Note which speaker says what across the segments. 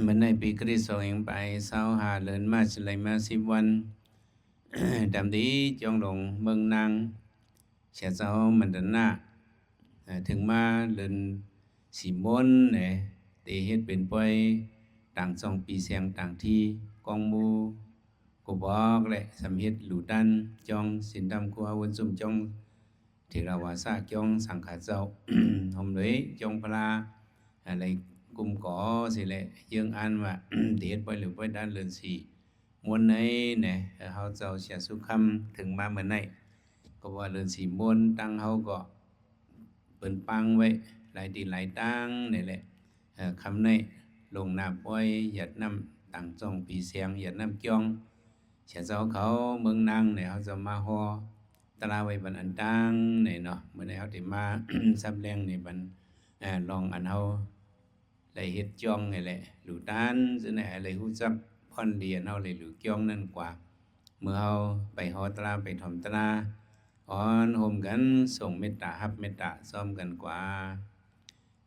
Speaker 1: มันในปีคริสต์เองไปเศร้าหาเลินมาฉลยมา10 วันดำดีจองลงเมืองนางเสียเจ้ามันดันหน้าถึงมาเลินสีมนเนี่ยตีเฮ็ดเป็นป่วยต่าง2 ปีเสียงต่างที่กองมูกูบอกแหละสำเฮ็ดหลูดันจองสินดำกัววนซุ่มจองเทราวาสาจองสังขาเจ้า หเลยจองพลาอะไรกลุ่มก่อสิแหละยังอันว่า เดียดไปหรือไปด้านเรือนสีมวนในเนี่ยเฮาเจ้าเสียสุขคำถึงมาเหมือนในก็ว่าเรือนสีมวนตั้งเฮาก็เปิ่นปังไว้หลายดีหลายตั้งนี่แหละคำในลงน้ำปล่อยหยัดน้ำต่างจ้องปีเสียงหยัดน้ำจ้องเสียเจ้าเขาเมืองนางเนี่ยเขาจะมาฮอตลาไว้บันอันตั้งเนี่ยเนาะเมื่อไหร่เขาติมา ซับแรงในบันลองอันเฮาได้เฮ็ดจ้องนี่แหละหลูด้านซึ่งไหนอะไรฮู้จักพ่อนเรียนเฮาเลยหลูจ้องนั่นกว่าเมื่อเฮาไปฮอตลาไปถ่อมตลาอ่อนโฮมกันส่งเมตตารับเมตตาซ้อมกันกว่า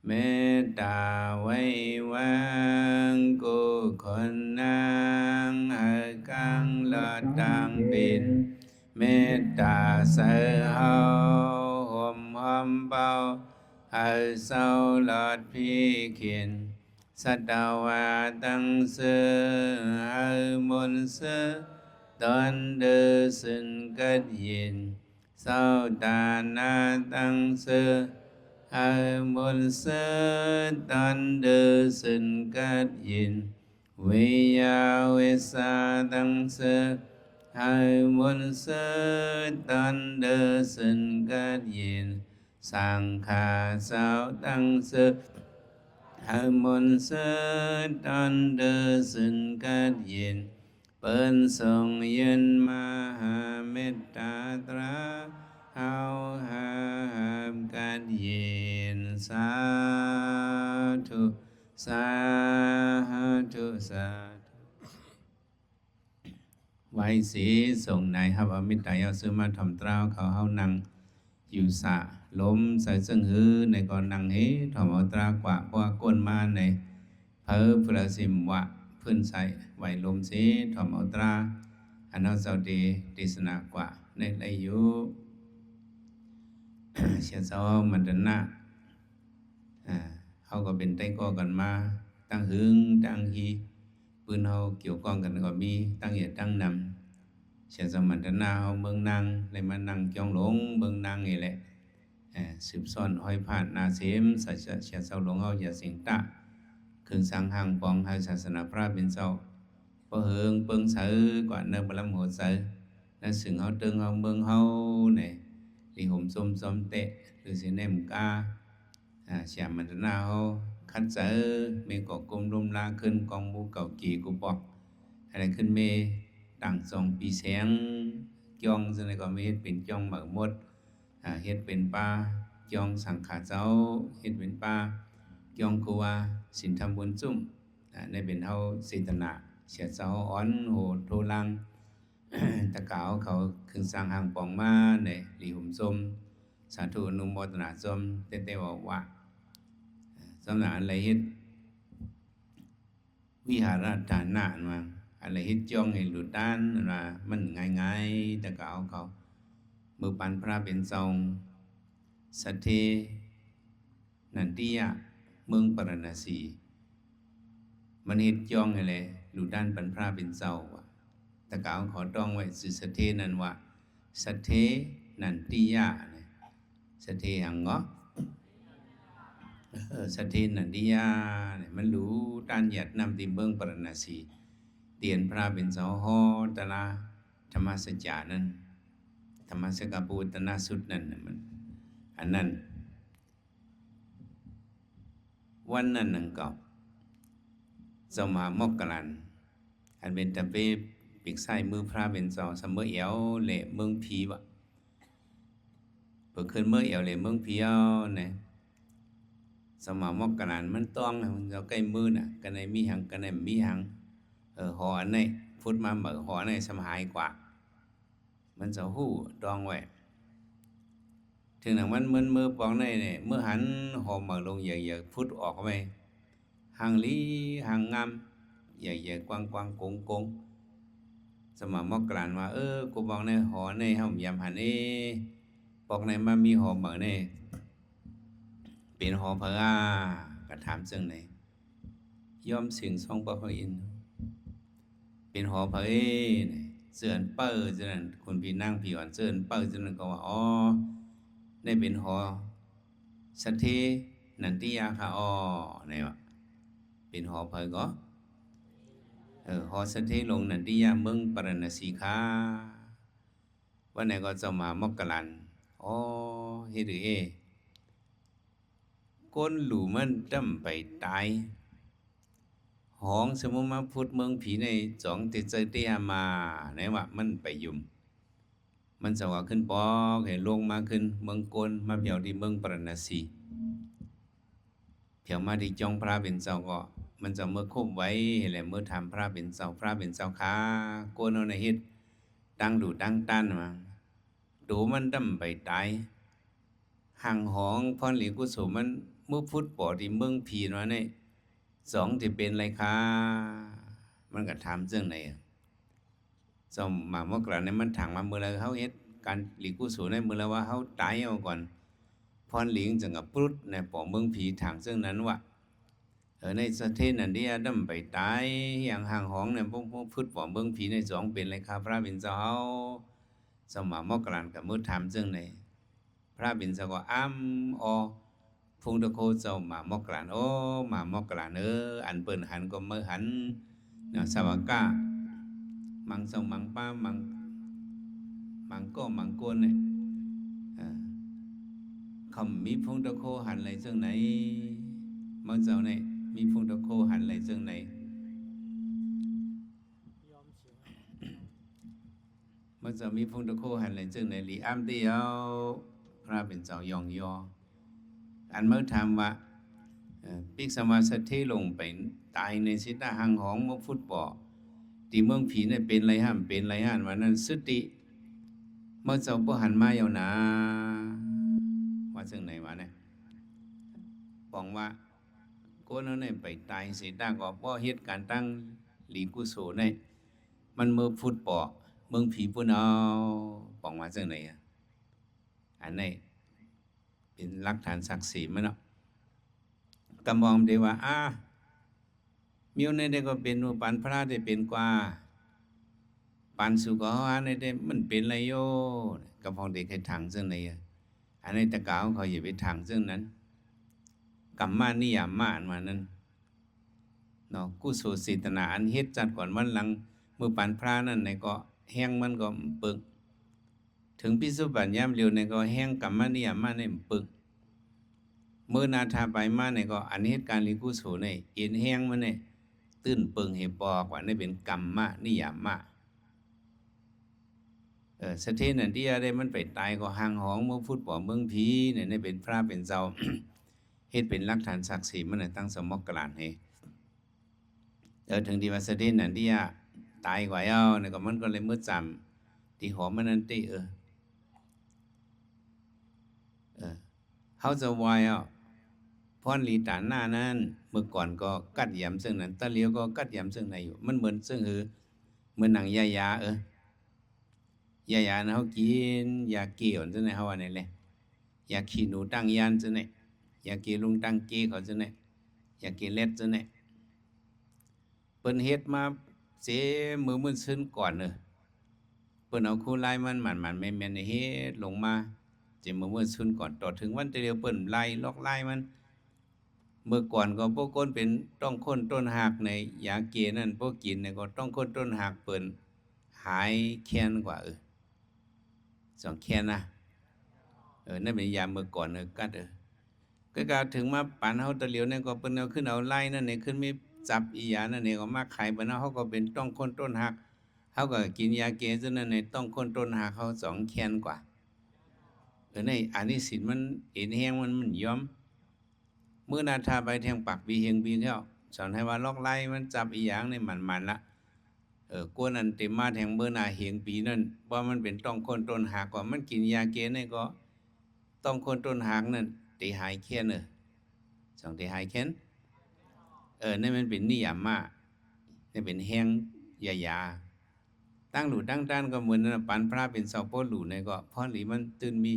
Speaker 1: เมตตาไว้วางกุคนนางอากังลอดดังเป็นเมตตาเสเฮาห่มหอมเบาให้เศร้าหลอดพี่เขียนสัตตวาตั้งเสือให้มนต์เสือตอนเดือสินกัดยินเศร้าตาหน้าตั้งเสือhai môn sơ tan đơ sinh cát yin vi ya vi sa tăng sơ hai môn sơ tan đơ sinh cát yin sang kha sao tăng sơ hai môn sơ tan đơ sinh cát yin bên sông yin ma ha mét ta tra hao ham cát yin sa thu sa thu saไว้สีส่งนายครับอมิตรายาซื้อมาทำตราวเขาเฮานังอยู่สะล้มใส่ซึ่งหือในก่อนนังเฮทำเอาตรากว่าเพราะก้นมาในเพิ่มประสิมวะพื้นใส่ไหวลมสีทำเอาตราอันเอาเจ้าดีดิสนากว่าในอายุ เสียเจ้ามันดันหน้าเขาก็เป็นไต้ก้อกันมาตั้งหึงตั้งฮีปืนเขาเกี่ยวก้องกันก็มีตั้งเหตุตั้งนำเสียเจ้ามันดันหน้าเขาเมืองนางเลยมานั่งจ้องหลงเมืองนางนี่แหละสืบซ่อนห้อยผ่านนาเสมสัจจะเสียเจ้าหลงเอาอย่าสิงตะคืนสังหังปองให้ศาสนาพระเป็นเจ้าพอเฮิงเปิงเสือกว่าเนื้อบลำหัวเสือนั่นสึงเขาตึงเขาเมืองเขาเนี่ยลิหมส้มซ้อมเตะหรือสิเนมกาเสียมันหน้าเขาคัดเจอมีก่อกลมลมลาขึ้นกองมูเก่ากีกูปอกอะไรขึ้นเมต่าง2 ปีแสงจ้องซึ่งในก็มีเฮ็ดเป็นจ้องเหมือหมดเฮ็ดเป็นป้าจ้องสังขาเจ้าเฮ็ดเป็นป้าจ้องกัวสินทำบุญจุ่มในเป็นเฮาสิตนาเสียเจ้าอ่อนโหดโทลังตะกาวเขาขึ้นสร้างหางปองมาในหลีหุ่มส้มสาธุอนุโมทนาส้มเต้ๆว่าสำนักอะไรเฮ็ดวิหารฐานะมาอะไรเฮ็ดจ้องให้หลุดด้านว่ามันง่ายๆตะกาวเขามือปันพระเป็นทรงสัทเทนันติยะเมืองปรณสีมันเฮ็ดจ้องให้เลยหลุดด้านปันพระเป็นเจ้าตะกาวขอต้องไว้สื่อสัทเทนั่นว่าสัทเทนันติยะสัทเทหังเงาะสัทเทนันติยะมันรู้ด้านหยัดนำติเบิ้งปรณสีเตียนพระเป็นเจ้าฮอตะลาธรรมสัจจานั้นธรรมสกปูตนาสุดนั่นมันอันนั้นวันนั้นนั่งก็เจ้ามามกกลันอันเป็นตะเปปีกไส้มือพระเป็นเจ้าเสมอเอวเละเมืองผีวะเปิดขึ้นเมื่อเอวเละเมืองผีเอาเนี่ยสมามกกลันมันต้องมันเราใกล้มือน่ะกันในมีหังกันในมีหังหออันไหนพุทธมาเหมือหออันไหนสมหายกว่ามันจะหู้ดองไว้ถึงหนังมันมือปองในเนี่ยเมื่อหันหอมเหมือลงเหยอะๆพุทธออกไปห หางลีหางงามใหญ่ๆกว้างๆกงๆสมามอกกลานว่ากูบอกในหอในเฮายำหันบอกในมามีหอเหมือในเป็นหอพระก็ถามซึ่งไหนยอมสิงทรงพระพระอินทร์เป็นหอพระเสื่อนเปิ้ลจังนั้นคนพี่นั่งพี่อ่อนเสื่อนเปิ้ลจังนั้นก็ว่าอ๋อได้เป็นหอสัทเทนันติยาค่ะอ๋อไหนวะเป็นหอพระก็หอสัทเทลงนันติยาเมืองปรณสีขาวันไหนก็จะมามกกลันอ๋อเฮ็ดก้นหลู่มันดำไปตายหองสมมุติมาพุทธเมืองผีในสองติดใจเตียมาไหนว่ามันไปยุ่มมันจะว่าขึ้นปอกเห็นลงมาขึ้นเมืองโกนมาเพียวที่เมืองปรณสีเพียวมาที่จองพระเป็นเจ้าก็มันจะเมื่อคบไว้แหละเมื่อทำพระเป็นเจ้าพระเป็นเจ้าค้าโกนเอาในเฮ็ดตั้งดูตั้งต้านมาดูมันดำไปตายห่างหองพรหลีกุศลมันเมื่อพุทธปอที่เมืองผีมาเนี่ยสองที่เป็นไรคะมันก็ถามเรื่องไหนสมมามกราเนี่ยมันถังมาเมื่อไรเขาเฮ็ดการหลีกุศลในเมื่อไรว่าเขาตายเอาก่อนพรหลิงจังกับปรุดในปอเมืองผีถังเรื่องนั้นว่าในสเทศนันเดียดำไปตายอย่างห่างหองเนี่ยพวกพุทธปอเมืองผีในสองเป็นไรคะพระเป็นเจ้าสมามกรากับมือถามเรื่องไหนพระเป็นเจ้าก็อ้ำอพงตะโคเจ้ามามอกกลานโอ้มามอกกลานอันเปิ้นหันก็มือหันเนาะสาวก้ามังเจ้ามังป้ามังก็มังโกนเนี่ยคำมีพงตะโคหันไหลเจ้าไหนมังเจ้าเนี่ยมีพงตะโคหันไหลเจ้าไหนมังเจ้ามีพงตะโคหันไหลเจ้าไหนหลีอ้ำเดียวพระเป็นเจ้ายองยออันเมื่อถามว่าปิกสมาสถิลงไปตายในสิตาหังของมฟุตบอตีเมืองผีเนี่ยเป็นไรห้ามเป็นไรห้ามวันนั้นสติเมื่อเจ้าบ่หันมาเยานาว่าซึ่งไหนวะเนี่ยบอกว่าก็นั่นเนี่ยไปตายสิตาก็บ่เฮ็ดการตั้งหลีกุโสเนี่ยมันเมื่อฟุตบอเมืองผีปุ่นเอาบอกว่าซึ่งไหนอันนี้เป็นหลักฐานศักดิ์สิทธิ์มั้ยเนาะกำมองได้ว่ามิวในได้ก็เป็นปันพระได้เป็นกว่าปันสุกหาในได้มันเป็นไรโยกำมองได้ให้ทางซึ่งไหนอันนี้ตะกาวเขาอย่าไปทางซึ่งนั้นกัมมานิยามมาอันว่านั้นเนาะกุศลสิตนาอันเฮ็ดจัดก่อนวันหลังมือปันพระนั่นในก็แห้งมันก็ปึกถึงพิสุบัญญามเร็วในก็แห้งกัมมานิยามมาในปึกเมื่อนาทาไปมาในก็อันเหตุการณ์ลิกุโสในเอ็นแห้งมันในตื้นเปิงเหปอกว่านี่เป็นกรรมมะนิยามมะสเทนันที่ได้มันไปตายก็ห่างหองเมืองพุทธป่อเมืองผีเนี่ยนี่เป็นพระเป็นเจ้า เฮ็ดเป็นหลักฐานศักดิ์สิทธิ์มันน่ะตั้งสมกกลานให้ถึงที่ว่าสเทนันที่ตายกว่าเอาเนี่ยก็มันก็เลยมืดจำที่หอมันนั่นติเขาจะวายพรลีตานหน้านั้นเมื่อก่อนก็กัดยำซึ่งนั้นตะเลียวก็กัดยำซึ่งไหนอยู่มันเหมือนซึ่งเหมือนหนังยายานะเขากินยาเกี่ยวซึ่งไหนเขาว่าไหนเลยยาขี้หนูตั้งยานซึ่งไหนยาเกี่ยวลุงตั้งเกี่ยวเขาซึ่งไหนยาเกี่ยวเล็ดซึ่งไหนเปิ้นเฮ็ดมาเสียมือมันซึ้นก่อนเปิ้นเอาคู่ไล่มันแม่นๆเฮ็ดลงมาจะเมื่อซุนก่อนต่อถึงวันเดียวเปิ้นไล่ลอกไล่มันเมื่อก่อนก็พวกคนเป็นต้องค้นต้นหักในยาเกนั่นพวกกินเนี่ยก็ต้องค้นต้นหักเปิ้นหายแค้นกว่าสองแค้นนะนั่นเป็นยาเมื่อก่อนกัดก็กาถึงมาปานเฮาตะเหลียวเนี่ยก็เปิ้นเอาขึ้นเอาไล่นั่นเนี่ยขึ้นมีจับอีหยานั่นเนี่ยก็มาขายเปิ้นเฮาก็เป็นต้องค้นต้นหักเฮาก็กินยาเกซะนั่นเนี่ยต้องค้นต้นหักเฮาสองแค้นกว่าในอันนี้สินมันเอ็นแห้งมันย้อมเมื่อนาทาไปแทงปักบีเฮงบีแล้วสอนให้ว่าลอกไล่มันจับอีหยังในมันละกวนอันเต็มมาแทงเมื่อนาเฮงปีนั่นว่ามันเป็นต้องคนต้นหักว่ามันกินยาเกนี่ก็ต้องคนต้นหักนั่นตีหายแค้นสองตีหายแค้น นั่นมันเป็นนิยามมานี่เป็นแห้งยาตั้งหลู่ตั้งด้านก็เหมือนนั้นปันพระเป็นเสาโพหลู่ในก็พอหลีมันตื่นมี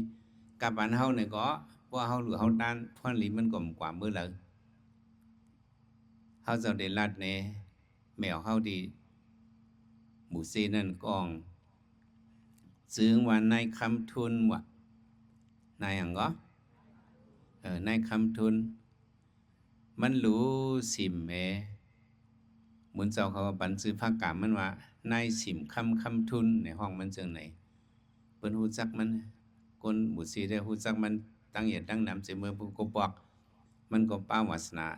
Speaker 1: กับปันเฮาในก็ว่าเฮาหรือเฮาด้านพอหลีมันก็กว่ามือเลยเฮาจะได้ลัดในแมวเฮาดีหมู่ซีนั่นกองซื้อว่าในคำทุนว่ะนายหยังก็ในคำทุนมันรู้สิมหมุนเจ้าเขาปันซื้อภาคกามมันว่านายสิมคำทุนในห้องมันจังไหนเปิ้นฮู้จักมันคนหมู่ซีได้ฮู้จักมันตั้งเหตุตั้งนำเสมอผู้ก็บอกมันก็ป้าวาสนา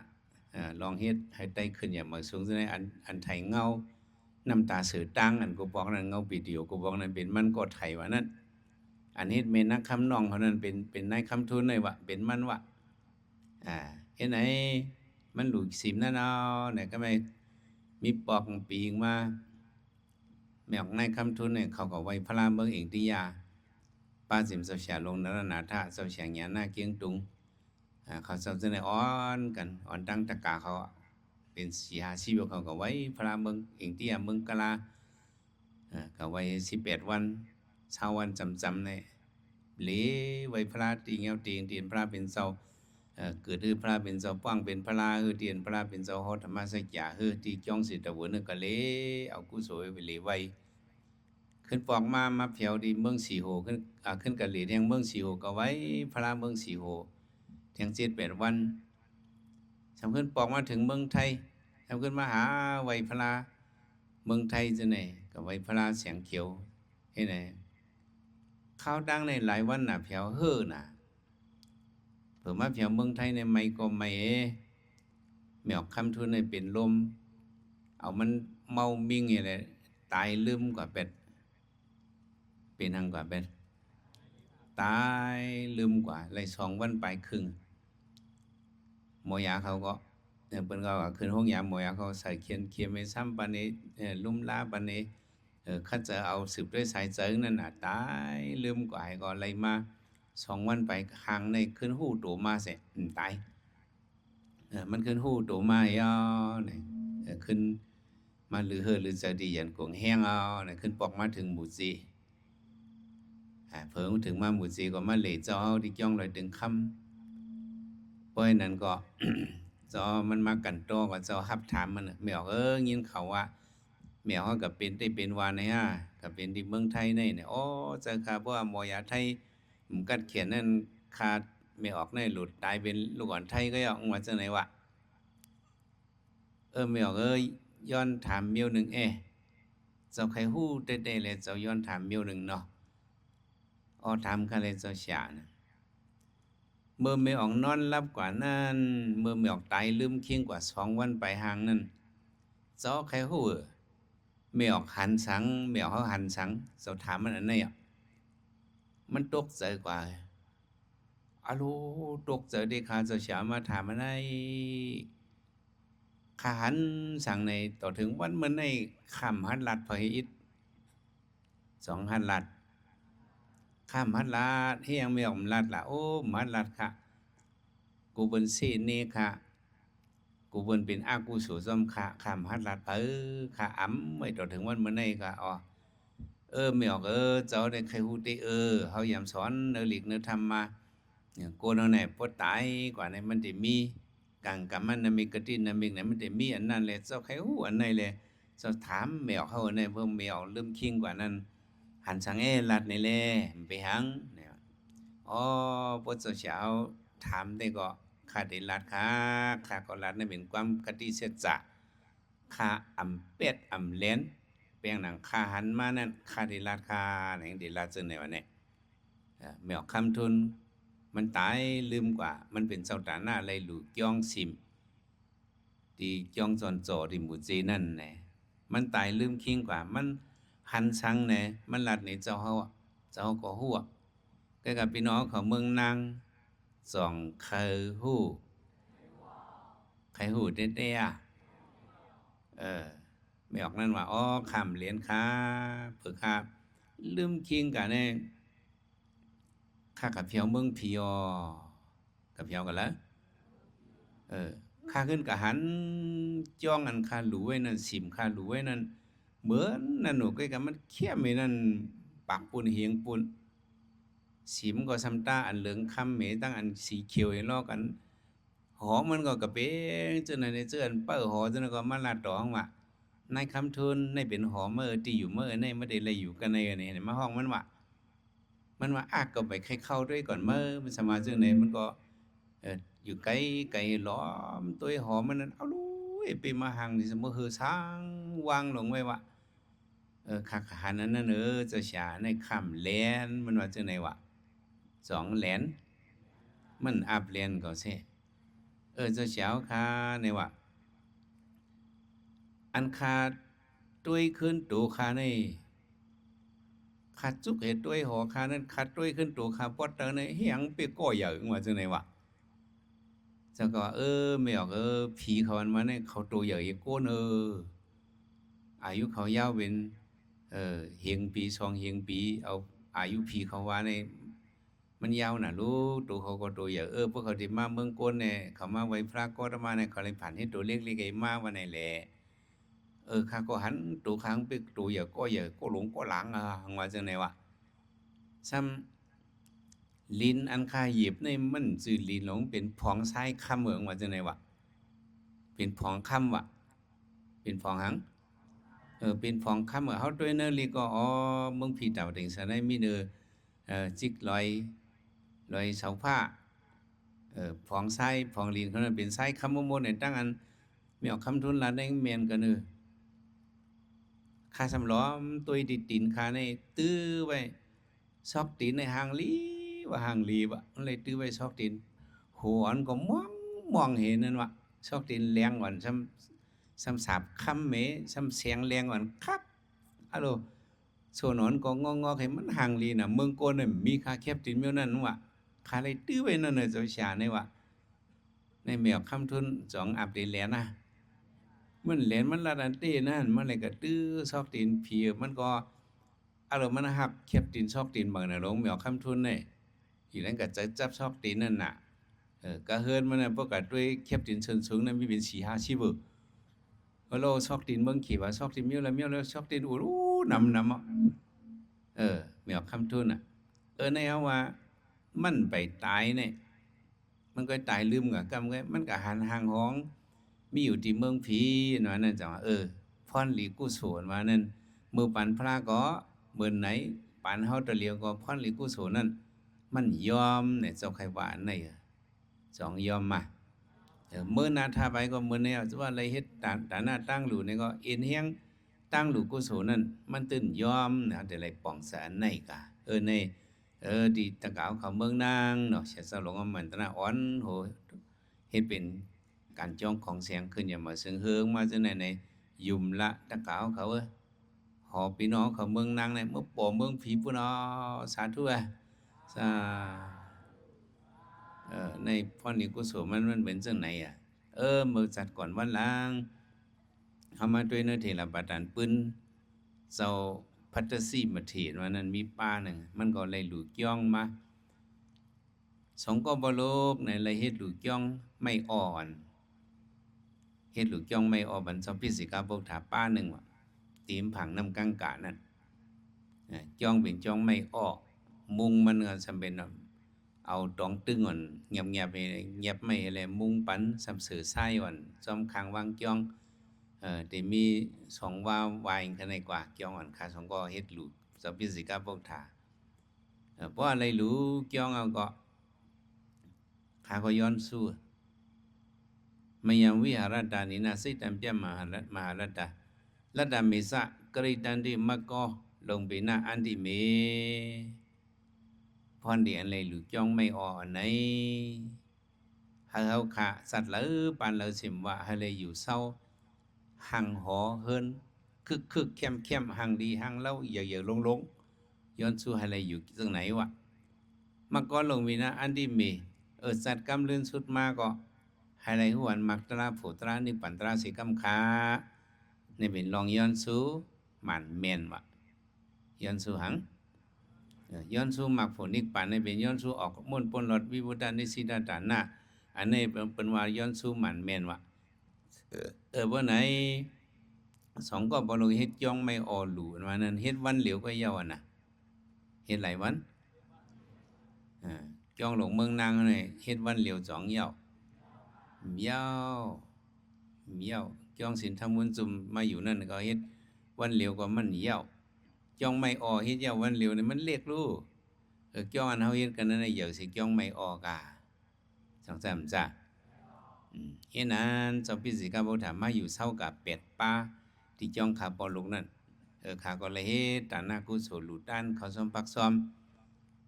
Speaker 1: ลองเฮ็ดให้ได้ขึ้นอย่างมาสูงในอันไทยเงาน้ำตาสื่อตังอันก็บอกนั้นเงาปีเดียวก็บอกนั้นเป็นมันก็ไทยว่านั้นอันเฮ็ดเมนักคำนองเขานั้นเป็นนายคำทุนเลยว่าเป็นมันว่าเฮ็ดไหนมันหลุดสิมนั่นเอาไหนก็ไม่มีปอกปีงมาแมวในคำทุนเนี่ยเขาก็ไว้พระรามเมืองเองติยาป้าสิมเสาเสียลงนรนาถะเสาเสียงหยาหน้าเกียงตุงเขาเสาจะได้อ้อนกันอ่อนตั้งตะกาเขาเป็น4-5 ชีวิตเขาก็ไว้พระรามเมืองเองติยาเมืองกะลาก็ไว้18 วัน20 วันจำเนี่ยเหลไว้พระตีเงี้ยวตีนเตียนพระเป็นเสาเกิดฮือพระเป็นเจ้าป้องเป็นพระฮือเตียนพระเป็นเจ้าฮอดธรรมสัจจะฮือที่จ้องสิตะวนก็เลยเอากุศลไปเลยไว้ขึ้นปอกมาเพียวดีเมืองสีโหขึ้นกะเหลีแห่งเมืองสีโหก็ไว้พระเมืองสีโหแห่ง7-8 วันสำขึ้นปอกมาถึงเมืองไทยสำขึ้นมาหาไว้พระเมืองไทยจะไหนก็ไว้พระเสียงเขียวให้ไหนข้าวดังในหลายวันน่ะเพียวเฮ้อน่ะเผื่อมาเพียวเมืองไทยในไม่ก็ไม่แมวคำทุนในเป็นลมเอามันเมามิ่งอะไรตายลืมกว่าเป็ดเป็นหังกว่าเป็ดตายลืมกว่าเลย2 วันไปครึ่งหมอยาเขาก็เป็นก็ขึ้นห้องยาหมอยาเขาใส่เขียนไม่ซ้ำปานนี้ลุ่มล้าปานนี้ข้าจะเอาสืบด้วยสายเจิงนั่นน่ะตายลืมกว่าก็เลยมา2 วันไปห่างในขึ้นหู้ตัวมาเสร็จตายมันขึ้นหู้ตัวมาเนี่ยขึ้นมาหรือหรือจะดีอย่างกวงแห้งเนี่ยขึ้นปอกมาถึงหมู่จีเพิ่งถึงมาหมู่จีก็มาเหล่เจ้าที่จ้องเลยถึงคำเพราะนั้นก็ เจ้ามันมากันโตก็เจ้าฮับถามมันแมวยินเขาว่าแมวเขากับเป็นได้เป็นวานในกับเป็นที่เมืองไทยเนี่ยเจ้าค่ะเพราะว่าหมอยาไทยมันกัดเขียนนั่นขาดไม่ออกในหลุดตายเป็นลูกอ่อนไทยก็ยังว่าจะไหนวะไม่ออกย้อนถามเมียวหนึ่งเจ้าใครฮู้ได้เลยเจ้าย้อนถามเมียวหนึ่งเนาะถามกันเลยเจ้าฉานะเมื่อไม่ออกนอนรับกว่านั้นเมื่อไม่ออกตายลืมเคียงกว่า2 วันไปห่างนั้นเจ้าใครฮู้ไม่ออกหันสังไม่ออกเขาหันสังเจ้าถามมันอันไหนมันตกใจกว่าอาลูตกใจดีค่ะเจ้าฉามาถามมันได้ขาหันสั่งในต่อถึงวันเมื่อในคำหันลัดพระอิฐ2 หันลัดข้ามหันลัดเฮียงไม่ออกลัดละหันลัดค่ะกูเป็นซีนี่ค่ะกูเป็นอากูสูซ้อมค่ะข้ามหันลัดค่ะไม่ต่อถึงวันเมื่อในค่ะไม่ออกเจ้าได้ใครฮู้ได้เขายามสอนหลีกทำมาเนี่ยโกนเอาไหนพอตายกว่าในมันจะมีกังกับมันมีกระตินมีไหนมันจะมีอันนั้นเลยเจ้าใครฮู้อันไหนเลยเจ้าถามแมวเขาในเพิ่มแมวลืมคิงกว่านั้นหันสังลัดนี่แหละไปหังเนี่ยพอเจ้าถามได้ก็ข้าได้ลัดข้าก็ลัดนั่นเป็นความกติเสจะข้าเป็ดเลนแปลงหนังข้าหันมานั่นข้าได้ลัดไหนได้ลัดซึ่งในวันนี้แมวคำทุนมันตายลืมกว่ามันเป็นเจ้าตาหน้าเลยหลูจ้องซิมที่จ้องจอนโจที่หมู่จีนั่นแหละมันตายลืมคิงกว่ามันหันสังเนี่ยมันลัดในเจ้าก็ฮู้ก็กับพี่น้องเขาเมืองนางส่องใครฮู้เด้ไม่ออกนั่นว่าคำเหรียญค้าเผื่อค้าลืมคิงกันเนี่ยข้ากับเพียวเมืองพีกับเพียวกันแล้วข้ ข้าขึ้นกะหันจ้องอันข้าหลูไว้นั่นสิมข้าหลูไว้นั่นเหมือนนั่นหนูก็กันมันเข้มไอ้นั่นปากปุ่นเหียงปุ่นสิมก็ซ้ำตาอันเหลืองค่ำเหมตั้งอันสีเขียวให้ลอกกันหอมันก็กระเป้งจนในเจือนเปิ้อหอจนก็มาลาดตองว่าในคำทุนในเป็นหอเมื่อที่อยู่เมื่อในไม่ได้เลยอยู่กันในนี่มาห้องมันว่าอากก็ไปใครเข้าด้วยก่อนเมื่อมันสมาจึงไหนมันก็อยู่ไกลไกลล้อมตัวหอมมันนั้นเอาลุยไปมาหังที่สมมติคือช้างวางลงไว้ว่าขาขานั้นนั่นจะฉาในคำแลนมันว่าจึงไหนวะ2 แหลนมันอับแลนก็เซ่จะเฉาคาในว่าอันคาด้วยขึ้นตัวคาในขาดจุกเหตุด้วยหอคานั้นขาดด้วยขึ้นตัวคาปอดเตอร์ในเฮียงไปก่อใหญ่ว่าจึงไหนวะจะก็ไม่ออกผีเขามันมาเนี่ยเขาตัวใหญ่โก้นอายุเขายาวเป็นเฮียงปี2 เฮียงปีเอาอายุผีเขาว่าในมันยาวน่ะลูกตัวเขาก็ตัวใหญ่พวกเขาที่มาเมืองก้นเนี่ยเขามาไว้พระก็มาเนี่ยเขาเลยผ่านให้ตัวเล็กๆไอ้มาวันไหนแหละข้าก็หันตัวค้างไปตัวใหญ่ก็หลงก็หลังว่าจังไหนวะซ้ำลิ้นอันคาหยิบในมันสื่อลิ้นหลงเป็นผองซ้ายคำเหมืองว่าจังไหนวะเป็นผองคำวะเป็นผองหังเป็นผองคำเหมือนเขาด้วยเนอลีก็มึงผีดาวเด็กสนายมีเนจิกลอยเสาผ้าผองไส้ผองลีนเขานั้นเป็นไส้คำมดเนี่ยตั้งอันมีออกคำทุนละได้เมียนกันค่าสำล้อมตัวดิดตินค่าในตื้อไว้ซอกตีนในหางลีว่าหางลีวะมันเลยตื้อไว้ซอกตีนหัวอันก็มองเห็นนั่นวะซอกตีนแรงก่อนซ้ำสาบคำเมซ้ำเสียงแรงก่อนครับอะโลโซนอนก็งอให้มันหางลีน่ะเมืองโกนเนี่ยมีค่าแคบตีนเมียวนั่นวะค่าเลยตื้อไว้นั่นเจ้าชาในวะในแมวคำทุน2 อับได้แลนะมันแหลนมันละดันเต้นั่นมันเลยก็ตื้อซอกตีนผีมันก็อารมณ์มันหักแคบตีนซอกตีนบางน่ะลงแมวคำทุนเนี่ยอีนั้นก็จะจับซอกตีนนั่นน่ะก็เฮิรนมันน่ะพวกก็ด้วยแคบตีนสูงๆนั้นมีเป็น4-5ชีบ่เราซอกตีนเบิ่งขี้ว่าซอกตีนเมียวแล้วซอกตีนอู้นำแมวคำทุนน่ะในเอาว่ามันไปตายเนี่ยมันก็ตายลืมกับกำไงมันก็หันห่างห้องมีอยู่ที่เมืองผีว่านั่นจังว่าพรหลีกุศลว่านั่นมือปันพระก็เบิ่นไหนปันเฮาตะเหลียวก็พรหลีกุศลนั่นมันยอมเนี่ยเจ้าใครว่าอันไหน2 ยอมมามื้อหน้าถ้าไปก็มื้อแนวว่าอะไรเฮ็ดตาหน้าตั้งหลู่นี่ก็เอ็นเฮียงตั้งหลู่กุศลนั่นมันตื่นยอมนะแต่ไรป่องสะอันไหนกะในดีตะกาวเขาเมืองนางเนาะเสียสลงมันตะนะอ่อนโหเฮ็ดเป็นการจ้องของเสียงขึ้นอย่ามาซึ่งเฮืองมาจังไหนยุ่มละตะกาวเขาหอพี่น้องเขาเมืองนางในเมื่อป่อเมืองผีปุ่นสาธุสาในพรนี้กุศลมันเป็นจังไหนมื้อจัดก่อนวันล้างเฮามาด้วยเนื้อเทระบาดาลปืนเจ้าพัตตสีมาเทศว่านั้นมีป้าหนึ่งมันก็เลยหลูกย่องมาสงก็บ่โลกในเลยเฮ็ดหลูกย่องไม่อ่อนเฮ็ดหลูกย่องไม่อ่อนบันสมพิสิกาพวกถาป้าหนึ่งว่ะตีมผังน้ำกังกะนั่นจ้องเป็นจ้องไม่อ้อมุงมันก็สำเป็นเอาตองตึงอ่อนเงียบๆเงียบไม่อะไรมุงปันสำสื่อไส้อ่อนจอมคางวางจ้องแต่มี2 ว่าวายกันในกว่าเกี่ยวอันคา2ก็เฮ็ดลูกสัพพิสิกาพวกถาเพราะอะไรรู้เกี่ยวเอาก็ขาก็ย้อนสู้มยังวิหารตานินาสิตัมเปียมหารัตตารัตตามิสะกริตันติมะก็ลงไปหน้าอันติเมพรเดียนเลยหลูกจ้องไม่อ่อนไหนเฮาขาสัตว์หรือปานเราสิมว่าให้เลยอยู่เศร้าหังหอเฮินคึกเข้มหังดีหังเล่าเยอะลงย้อนสู้อะไรอยู่ตรงไหนวะมาก็ลงวินะอันที่มีสัตว์กำเลื่อนสุดมาก็อะไรหัวมักตราผูตรานิปันตราสิกำขานี่เป็นลองย้อนสู้มันเมนวะย้อนสู้หังย้อนสู้มักผลนิกปันในเป็นย้อนสู้ออกมุ่นปนหลอดวิบุตานิสิดาตานะ อันนี้เป็นว่าย้อนสู้หมันแม่นว่าบ่ไหนสองก็บ่ลงเฮ็ดย่องไม่ออหลูว่านั้นเฮ็ดวันเหลียวก็เยาอะนะเฮ็ดหลายวันจ้องหลงเมืองนางนี่เฮ็ดวันเหลียว2เหย้าเหย้าเหย้าจ้องศีลทำบุญซุมมาอยู่นั่นก็เฮ็ดวันเหลียวก็มันเหย้าจ้องไม่ออเฮ็ดเหย้าวันเหลียวนี่มันเรียกรู้จ้องอันเฮาเฮ็ดกันนั่นน่ะเหย้าสิจ้องไม่ออกะจังซั่นจ้ะเฮ็ดนั้นเจ้าพี่สิกาบ่ถามมาอยู่เซากับเป็ดป่าที่จ้องขาปอลูกนั่นข้าก็เลยเฮ็ดตาหน้ากุศลหลุดด้านเขาซ้อมปักซ้อม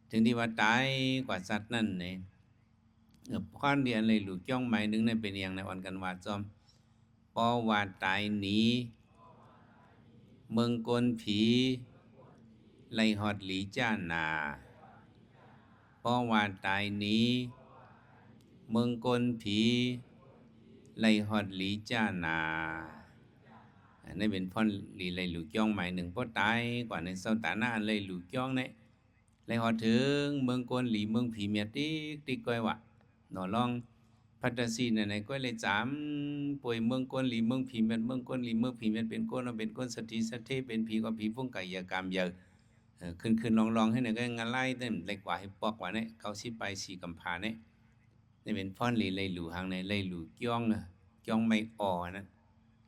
Speaker 1: ถึงที่ว่าตายกว่าสัตว์นั่นนี่พรเดียนเลยหลุดจ้องหมายนึงนั่นเป็นอย่างในวันกันว่าซ้อมปอว่าตายหนีเมืองกลผีไล่ฮอดหลีจ้านาปอว่าตายหนีเมืองกลผีไล่ฮอดหลีจ้านาอันนี้เป็นพ่อนหลีไล่หลุดจ้องหมายหนึ่งพอตายกว่าในเศร้าตาหน้าเลยหลุดจ้องเนี่ยไล่ฮอดถึงเมืองกลหลีเมืองผีเมียติ๊กก้อยว่ะหนอลองพัตตซีนั่นไหนก้อยเลยจามป่วยเมืองกลหลีเมืองผีเมียเมืองกลหลีเมืองผีเมียเป็นก้นเป็นก้นสติสเทเป็นผีก็ผีฟุ้งไก่ยากรรมเยอะขึ้นลองให้หน่อยก็งานไล่เต็มเล็กกว่าให้ปอกกว่าเนี่ยเขาสิไปสีกำพาเนี่ยนี่เป็นพ่อนหลีไล่หลุดหางในไล่หลุดจ้องจ้องไม่อ่อนะ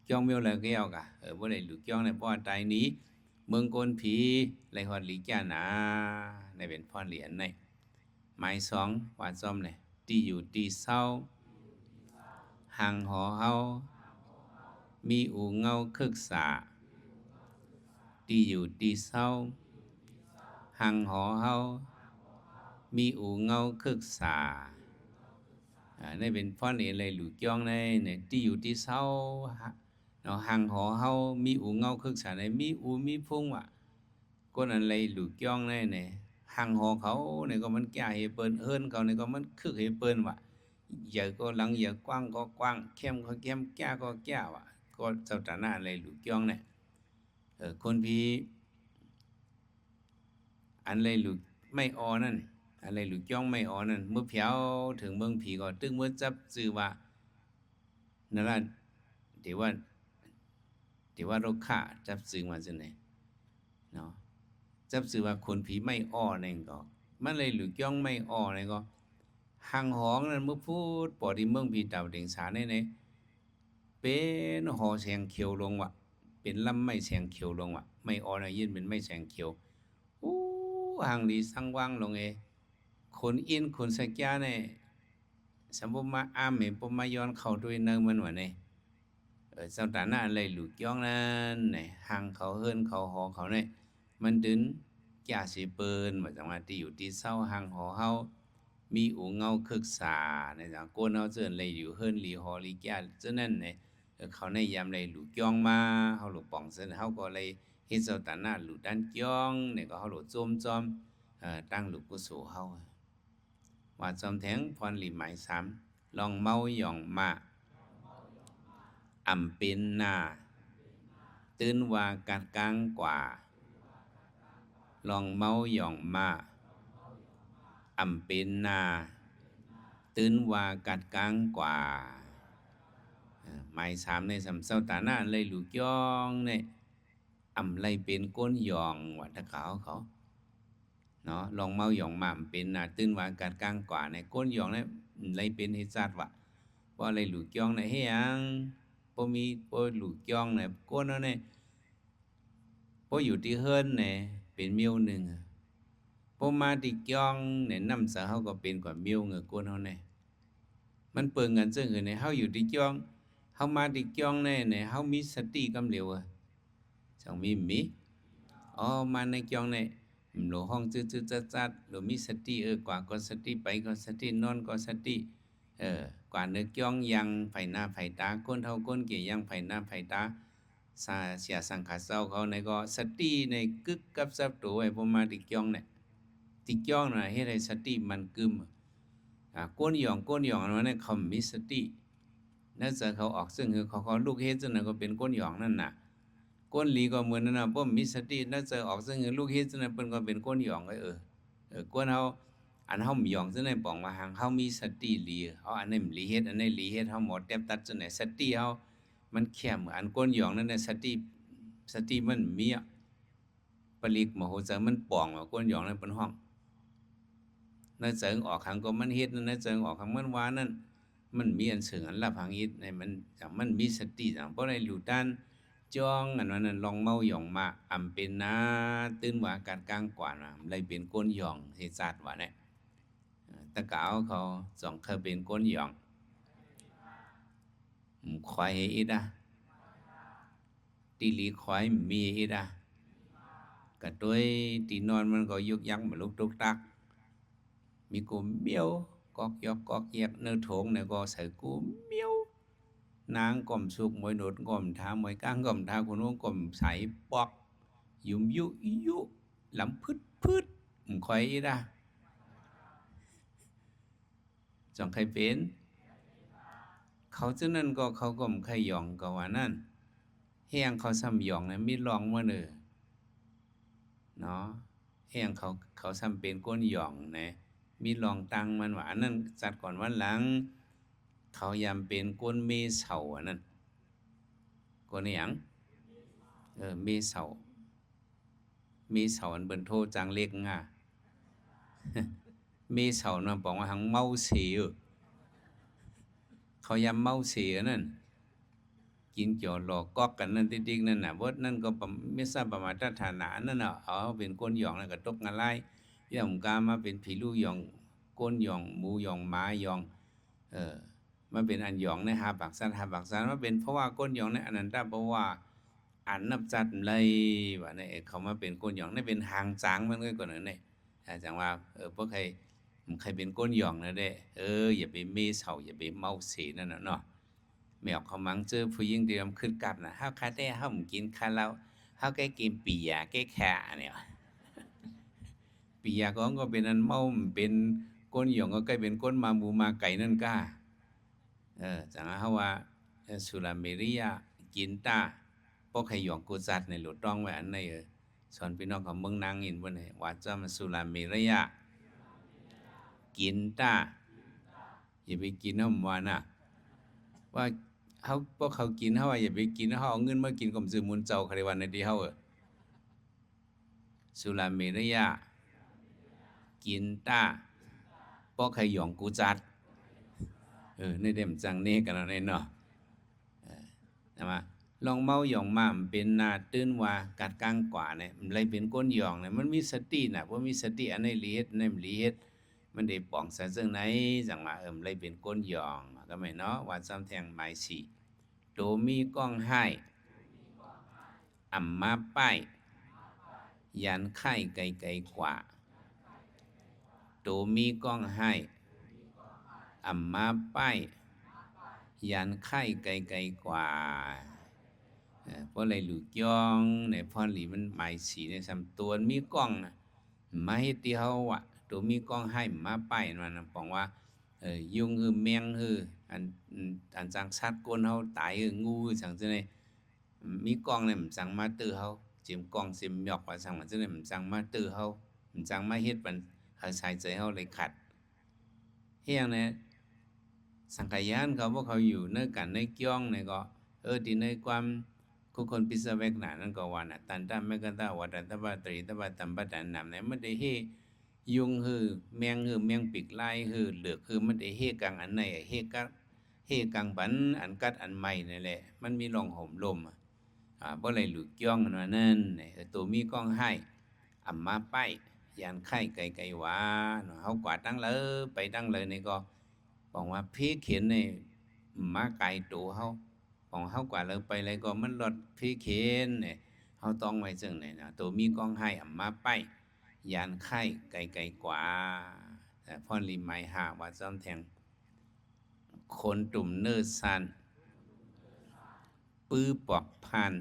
Speaker 1: จ้องเมียวเลยแก้วกะบ่ได้หลุดจ้องเนี่ยเพราะว่าตายนี้เมืองกลผีไล่ฮอดหลีจ้านาในเป็นพ่อนเหรียญในหมายสองว่าซ้อมเลยที่อยู่ที่เศร้าห่างหอเฮามีอู่เงาคึกษาที่อยู่ที่เศร้าห่างหอเฮามีอู่เงาคึกษานี่เป็นพ่อนเหรียญเลยหลุดจ้องในเนี่ยที่อยู่ที่เศร้าเนาะห่างหอเฮามีอู่เงาคึกษาในมีอู่มีพุ่งว่ะก้นอะไรหลุดจ้องในเนี่ยห่างหอเขาเนี่ยก็มันแก่เหเปิ้นเอิ้นเขาเนี่ยก็มันคึกเหเปิ้นว่ะใหญ่ก็หลังใหญ่กว้างก็กว้างเข้มก็เข้มแก่ก็แก่ว่ะก็เจ้าตาหน้าอะไรหลุดจ้องเนี่ยคนพี่อันเลยหลุดไม่ออนั่นอะไรหลุดจ้องไม่ออนั่นเมื่อเพียวถึงเมืองผีก็ตึงเมื่อจับซื่อว่านั่นล่ะเดี๋ยวว่าเราฆ่าจับซื่อมาจังได๋เนาะจับซื่อว่าคนผีไม่อ้อนั่นก็มันเลยหลุดจ้องไม่อ้อนั่นก็ห่างหองนั่นเมื่อพูดปอที่เมืองผีดาวเด็งสาในเป็นหอแสงเขียวลงว่ะเป็นลำไม้แสงเขียวลงว่ะไม่อ้อน่ะยินเป็นไม้แสงเขียวอู้ห่างดีสังว่างลงคนอินคนสักยาเนี่ยสมมุติมาอ้ามเหมปมาย้อนเข้าด้วยเนิงมันว่าเนี่ยเจ้าตาหน้าอะไรหลุดย้องนั้นเนี่ยห่างเขาเฮิรนเขาหอเขาเนี่ยมันดึงจ่าสิเปิ้นว่าจังว่าที่อยู่ที่เศร้าห่างหอเฮามีอู่เงาคึกษาในจังโกนเฮาเจิ้นเลยอยู่เฮิรนหลีหอหลีจ่าเจ้านั่นเนี่ยเขาในยามเลยหลุดย้องมาเฮาหลุดป่องเส้นเฮาก็เลยเฮ็ดเจ้าตาหน้าหลุดด้านย้องเนี่ยก็เฮาหลุดจมตั้งหลุดกุโสเฮาว่าจอมแทงพรหลีหมาย3ลองเมาหย่องมาอ่ำเป็นหน้าตื่นว่ากัดกลางกว่าลองเมาหย่องมาอ่ำเป็นหน้าตื่นว่ากัดกลางกว่าหมาย3ในสำเศร้าตาหน้าเลยหลุกย่องเนี่ยอ่ำเลยเป็นก้นหย่องว่าตะเขาเนาะลองเมาหย่องมาเป็นน่ะตื่นว่ากัดกลางกว่าในก้นหย่องเนี่ยเลยเป็นเฮ็ดจัดว่ะว่าเลยหลุกย่องในเฮ็ดหยังบ่มีบ่หลุกย่องเนี่ยก้นเนาะเนี่ยบ่อยู่ที่เฮิรนเนี่ยเป็นเมียวหนึ่งบ่มาที่ย่องเนี่ยนำซะเฮาก็เป็นกว่าเมียวเงอก้นเฮาเนี่ยมันเปิงกันซึ่งเนี่ยเฮาอยู่ที่ย่องเฮามาที่ย่องเนี่ยเฮามีสติกำเหลียวจังมีอ๋อมาในย่องเนี่ยหลวห้องจืดๆจัดๆหรือมีสติกว่าก็สติไปก็สตินอนก็สติกว่านึกย่องยังไผหน้าไผตาก้นเท่าก้นเกี่ยยังไผหน้าไผตาเสียสังขารเศร้าเขาในก็สติในกึกกับซับตัวไว้บ่มาติย่องเนี่ยติย่องน่ะเฮ็ดให้สติมันกึมก้นหย่องอันนั้นเขามีสตินั่นจะเขาออกซึ่งคือเขาลูกเฮ็ดจังนั้นก็เป็นก้นหย่องนั่นน่ะก้นหลีก็เหมือนนั่นน่ะบ่มีสตินั่นจะออกซึ่งคือลูกเฮ็ดจังนั้นเพิ่นก็เป็นก้นหย่องก้นเฮา อันเฮาหยองซึ่งในปองว่าหางเฮามีสติหลีเฮาอันนี้หลีเฮ็ดอันนี้หลีเฮ็ดเฮาหมดแตบตัดจังไหนสติเฮามันแค่อันก้นหยองนั่นน่ะสติมันมีอะปลีกมโหฬารมันป่องว่าก้นหยองนั่นเปิ้นฮ้องนั่นเจิงออกหังก็มันเฮ็ดนั่นนะเจิงออกหังมันว่านั่นมันมีอันเสิงอันลับหังเฮ็ดในมันจังมันมีสติจังบ่ได้หลู่ด้านจ้องอันว่านั้นลองเมาหยองมาอำเป็นนะตื่นว่าการกลางกว่าน่ะเลยเป็นก้นหยองเฮ็ดจัดว่าเนี่ยตะกาวเขาสองเคยเป็นก้นหยองควายอีดาตีหลีควายมีอีดากะด้วยตีนอนมันก็ยุกยักมาลุกตุกตักมีกูเมียวกอกยอกกอกแยกเนื้อโถงเนี่ยก็ใส่กูเมียวนางก่อมสุกมวยโนดก่อมท้ามวยก้างก่อมท้าคนนู้นก่อมใส่ปอกยุ่มยุยุลำพืดควายอีดาจังใครเป็นเขาเจ้านั่นก็เขาก็มใครหยองก็ว่านั่นแห้งเขาซ้ำหยองนะมีลองว่าเนอเนาะแห้งเขาซ้ำเป็นก้นหยองนะมีลองตังมันว่าอันนั้นจัดก่อนวันหลังเขายำเป็นก้นเมเสาอันนั้นก้นหยังเมเสาอันเบิ่นโทจังเล็กง่า เมเสานั่นบอกว่าหังเมาเสียเขายำเมาเสียนั่นกินเกี่ยวหลอกกอกกันนั่นติ๊กๆนั่นน่ะบดนั่นก็ไม่ทราบประมาทฐานะนั่นน่ะเอาเป็นก้นหยองแล้วก็ตกงานไล่ย่อมกามาเป็นผีลูกหยองก้นหยองหมูหยองหมาหยองมาเป็นอันหยองในหาปากสันมาเป็นเพราะว่าก้นหยองในอนันตเพราะว่าอันนับจัดเลยว่าเนี่ยเขามาเป็นก้นหยองนี่เป็นหางจางมันก็ก่อนนั่นนี่จังว่าพวกใครเป็นก้นหยองนะเด้อย่าไปเมเสาอย่าไปเมาเสนั่นน่ะเนาะแมวเขามังเจอผู้หญิงเดียวขึ้นกับนะเฮาคาแต่เฮากินคาเหล้าเฮาแกกินปียาแกแค่เนี่ยปียาก็เป็นอันเมาเป็นก้นหยองก็ใกล้เป็นก้นมาหมูมาไก่นั่นก้าจังเฮาว่าสุราเมริยากินตาพวกใครหยองกูจัดในหลุดต้องไว้อันในสอนพี่น้องของเมืองนางอินบ่นี่ว่าจะมาสุราเมริยากินตาอย่าไปกินน้ำว่าน่ะว่าเขาพวกเขากินเขาว่าอย่าไปกินเขาเอาเงินมากินกับซื้อมุนเจ้าคาริวันในดีเขาสุราเมรยากินตาพวกใครหยองกูจัดในเดมจังนี้กันอะไรเนาะนะมาลองเมาหยองมาเป็นนาตื้นว่ากัดกลางกว่าเนี่ยมันเลยเป็นก้นหยองเนี่ยมันมีสติน่ะว่ามีสติอันในลีเฮ็ดในลีเฮ็ดมันได้ป่องใส่ซึ่งไหนจังว่ามันเลยเป็นก้นหยองก็ไม่เนาะว่าซ้ำแทงหมายสีโตมีกล้องให้อ่ำมาป้ายยันไข่ไกลๆกว่าโตมีกล้องให้อ่ำมาป้ายยันไข่ไกลๆกว่าเพราะอะไรหลุดย่องในพรหลีมันหมายสีในสำตัวมีกล้องมาให้ตีเฮาอ่ะตัวมีกล้องให้มาป้ายมันบอกว่ายุงคือแมงคืออันจังสัตว์ก้นเฮาตายคืองูจังซี่นี่มีกล้องเนี่ยมันจังมาตื้อเฮาจิ้มกล้องจิ้มหยอกว่าจังมันจังนี่มันจังมาตื้อเฮามันจังมาเฮ็ดมันหายใจเฮาเลยขัดเฮียงเนี่ยสังขยานเขาพวกเขาอยู่ในกันในเกี้ยงเนี่ยก็ที่ในความคุคนพิศเวกหนานั่นก็ว่าน่ะตันตามไม่กันตาวัดตบะตรีตบะตัมปะตันนำเนี่ยมันได้เฮยุงคือแมงคือแมงปีกลายคือเหลือกคือมันได้เฮกังอันไหนเฮกังบันอันกัดอันใหม่นี่แหละมันมีร่องห่มลมบ่เลยหลุดย่องอันนั้นตัวมีกล้องให้อ่ำมาป้ายยานไข่ไกลๆว่าเฮากว่าตั้งเลยไปตั้งเลยนี่ก็บอกว่าพี่เขียนในมาไกลตัวเฮาของเฮากว่าเลยไปเลยก็มันรถพี่เขียนเนี่ยเฮาต้องไว้จังไหนนะตัวมีกล้องให้อ่ำมาป้ายยานไข่ไกลๆกว่าแต่พ่อริมไม้หาว่าซ้ำแทงคนตุ่มเนื้อสันปื้อปอกพัน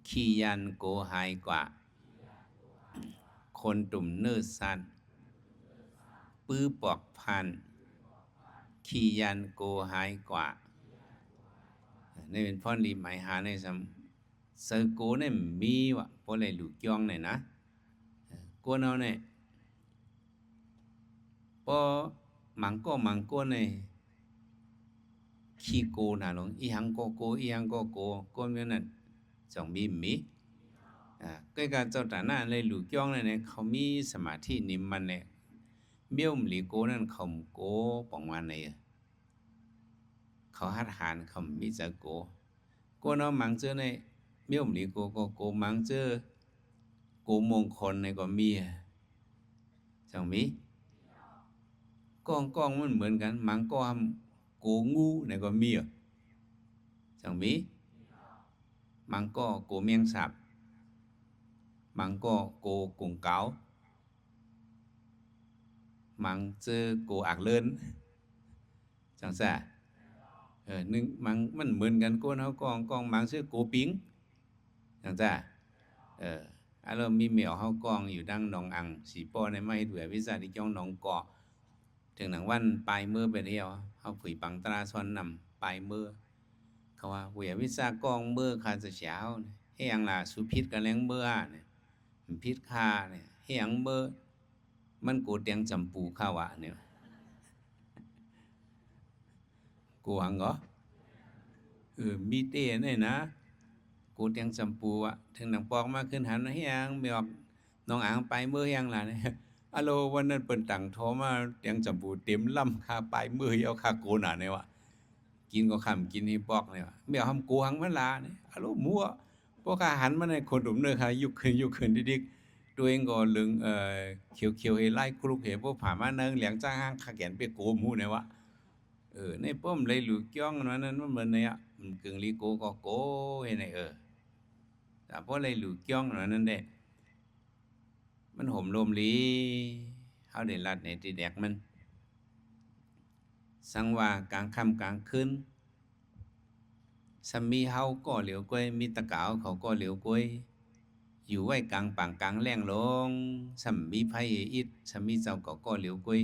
Speaker 1: ขี้ยันโกหายกว่าคนตุ่มเนื้อสันปื้อปอกพันขี้ยันโกหายกว่านี่เป็นพ่อริมไม้หาในซ้ำเซอร์โกเนี่ยมีว่ะเพราะอะไรหลุดย่องเนี่ยนะโกนเอาเนี่ย ปอมังก็ในขี้โกน่ะหลงอีหังก็โกอีหังก็โกก็เมื่อนั้นจองมีก็การเจ้าตาหน้าในหลู่จ้องเนี่ยเขามีสมาธินิมมันเนี่ยเบี้ยวมหลีโกนั่นเขาโกป่องวันเนี่ยเขาหัดหานเขามีจะโกเนาะมังเจอในเบี้ยวมหลีโกก็โกมังเจอโกมงคลในก็มีจังมีก้องมันเหมือนกันมังก็ทำโกงูในก็มีจังมีมังก็โกเมียงสับมังก็โกกุ่งเกามังเจอโกอักเลินจังซ่านึงมันเหมือนกันโกนเฮากองมังชื่อโกปิงจังซ่าอารมณ์มีเหมียวเฮากองอยู่ดังหนองอังสีป้อในไม้เถื่อวิสาที่จ้องหนองเกาะถึงหนังวันปลายมือไปเดียวเฮาฝึกปังตราซ้อนนำปลายมือเขาว่าเวียวิสากองมือคาจะเช้าเฮียงล่ะสุพิษกันแรงเบื่อเนี่ยพิษคาเนี่ยเฮียงเบื่อมันกูเตียงจำปูข้าวะเนี่ยกูหังเหรอมีเต้เนี่ยนะกูเตียงจำปูอ่ะถึงหนังปอกมาขึ้นหันเฮียงไม่ออกน้องอ่างไปเมื่อเฮียงล่ะเนี่ยอะโลวันนั้นเปิ้นตังโทรมาเตียงจำปูเต็มลำคาไปมือเอาคาโกน่ะเนี่ยวะกินก็คำกินให้ปอกเนี่ยวะไม่เอาทำกูหังมันลาเนี่ยอะโลมัวพวกอาหารมันในคนดุมเนื้อค่ะยุกขึ้นดิกตัวเองก็ลึงเขียวๆให้ไล่คลุกเหพวกผ่ามาเนิงเหลียงจ้างห้างขาแขนไปโกมูเนี่ยวะในป้อมเลยหลุกจ้องนั้นมันเหมือนเนี่ยมันกึ่งลีโกก็โกให้ในแต่พอเลยหลุกจ้องนั้นได้มันห่มลมลีเฮาได้ลัดในที่แดกมันสังว่ากลางค่ำกลางคืนสามีเฮาก็เหลียวก้อยมีตะกาวเขาก็เหลียวก้อยอยู่ไว้กลางปังกลางแรงลงสามีไผอิดสามีเจ้าก็เหลียวก้อย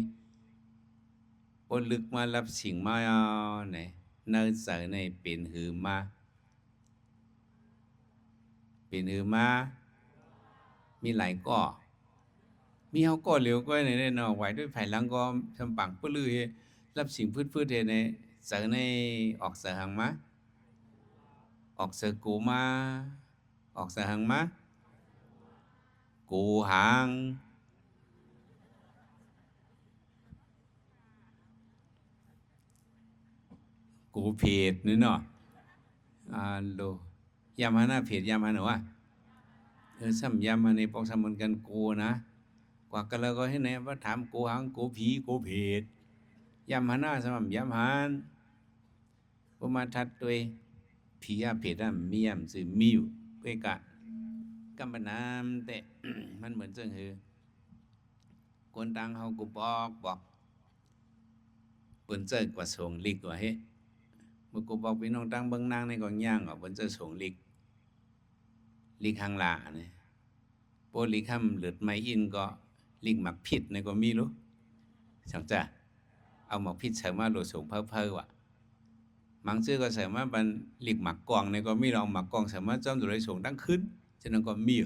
Speaker 1: ปนลึกมารับสิ่งมาไหนเนินเสในเป็นหือมามีหลายก่อมีเฮาก็เหลียวก้อยในเนาะไหวด้วยไผหลังก็ทำปังปลือรับสิ่งพืดๆในเสในออกเสหังมาออกเสกูมาออกเสหังมากูหังกูเพจนี่เนาะโลยามหาหน้าเพจยามหาหนูอ่ะซ้ำยามมาในปอกซ้ำเหมือนกันกูนะกว่ากันแล้วก็ให้ไหนว่าถามกูหังกูผีกูเพจยามหาหน้าสำหรับยามหานก็มาทัดด้วยผีอาเพจอ่ะมียามสื่อมิวเว้กะกำปนามแต่ มันเหมือนจังหือคนต่างเฮากูบอกเปิ้นเจอกว่าส่งลิกว่าเฮ้เมื่อกูบอกพี่น้องต่างเบิ่งนางในก่อนย่างเปิ้นเจอส่งลิกหางลาเนี่ยโปลิกคำเลือดไม้อินก็ลิกหมักผิดในก็มีรู้จังจ้ะเอาหมักผิดใส่มาโลส่งเพ้อว่ะมังชื่อก็ใส่มาบันลิกหมักกองในก็มีเราหมักกองใส่มาจอมตัวเลยส่งดังขึ้นฉะนั้นก็มี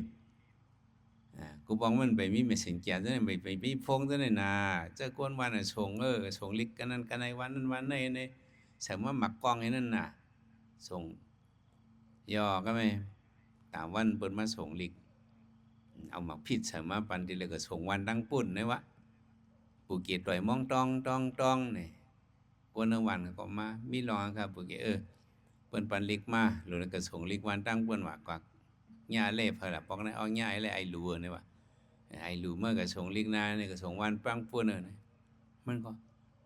Speaker 1: กูบอกมันไปมีเมสเซนเจอร์นั่นไปมีพงนั่นน่ะเจ้าก้นวันส่งส่งลิกกันนั้นกันในวันนั้นวันในใส่มาหมักกองให้นั่นน่ะส่งย่อก็ไม่ตามวันเปิดมาส่งลิกเอาหมักผิดใส่มาปันทีเลยก็ส่งวันดังปุ่นนะวะปูเกียรต่อยมองตองนี่ปนวันก็มามีรองครับปูเกียเปิ้นปันลิกมาหรือก็ส่งลิกวันตั้งเปิ้นว่ากว่าหญ้าเล่เพล่ะปอกนั้นเอาหญ้าไอ้หลูนี่ว่าไอ้หลูเมื่อก็ส่งลิกนานี่ก็ส่งวันปังป่วนนี่มันก็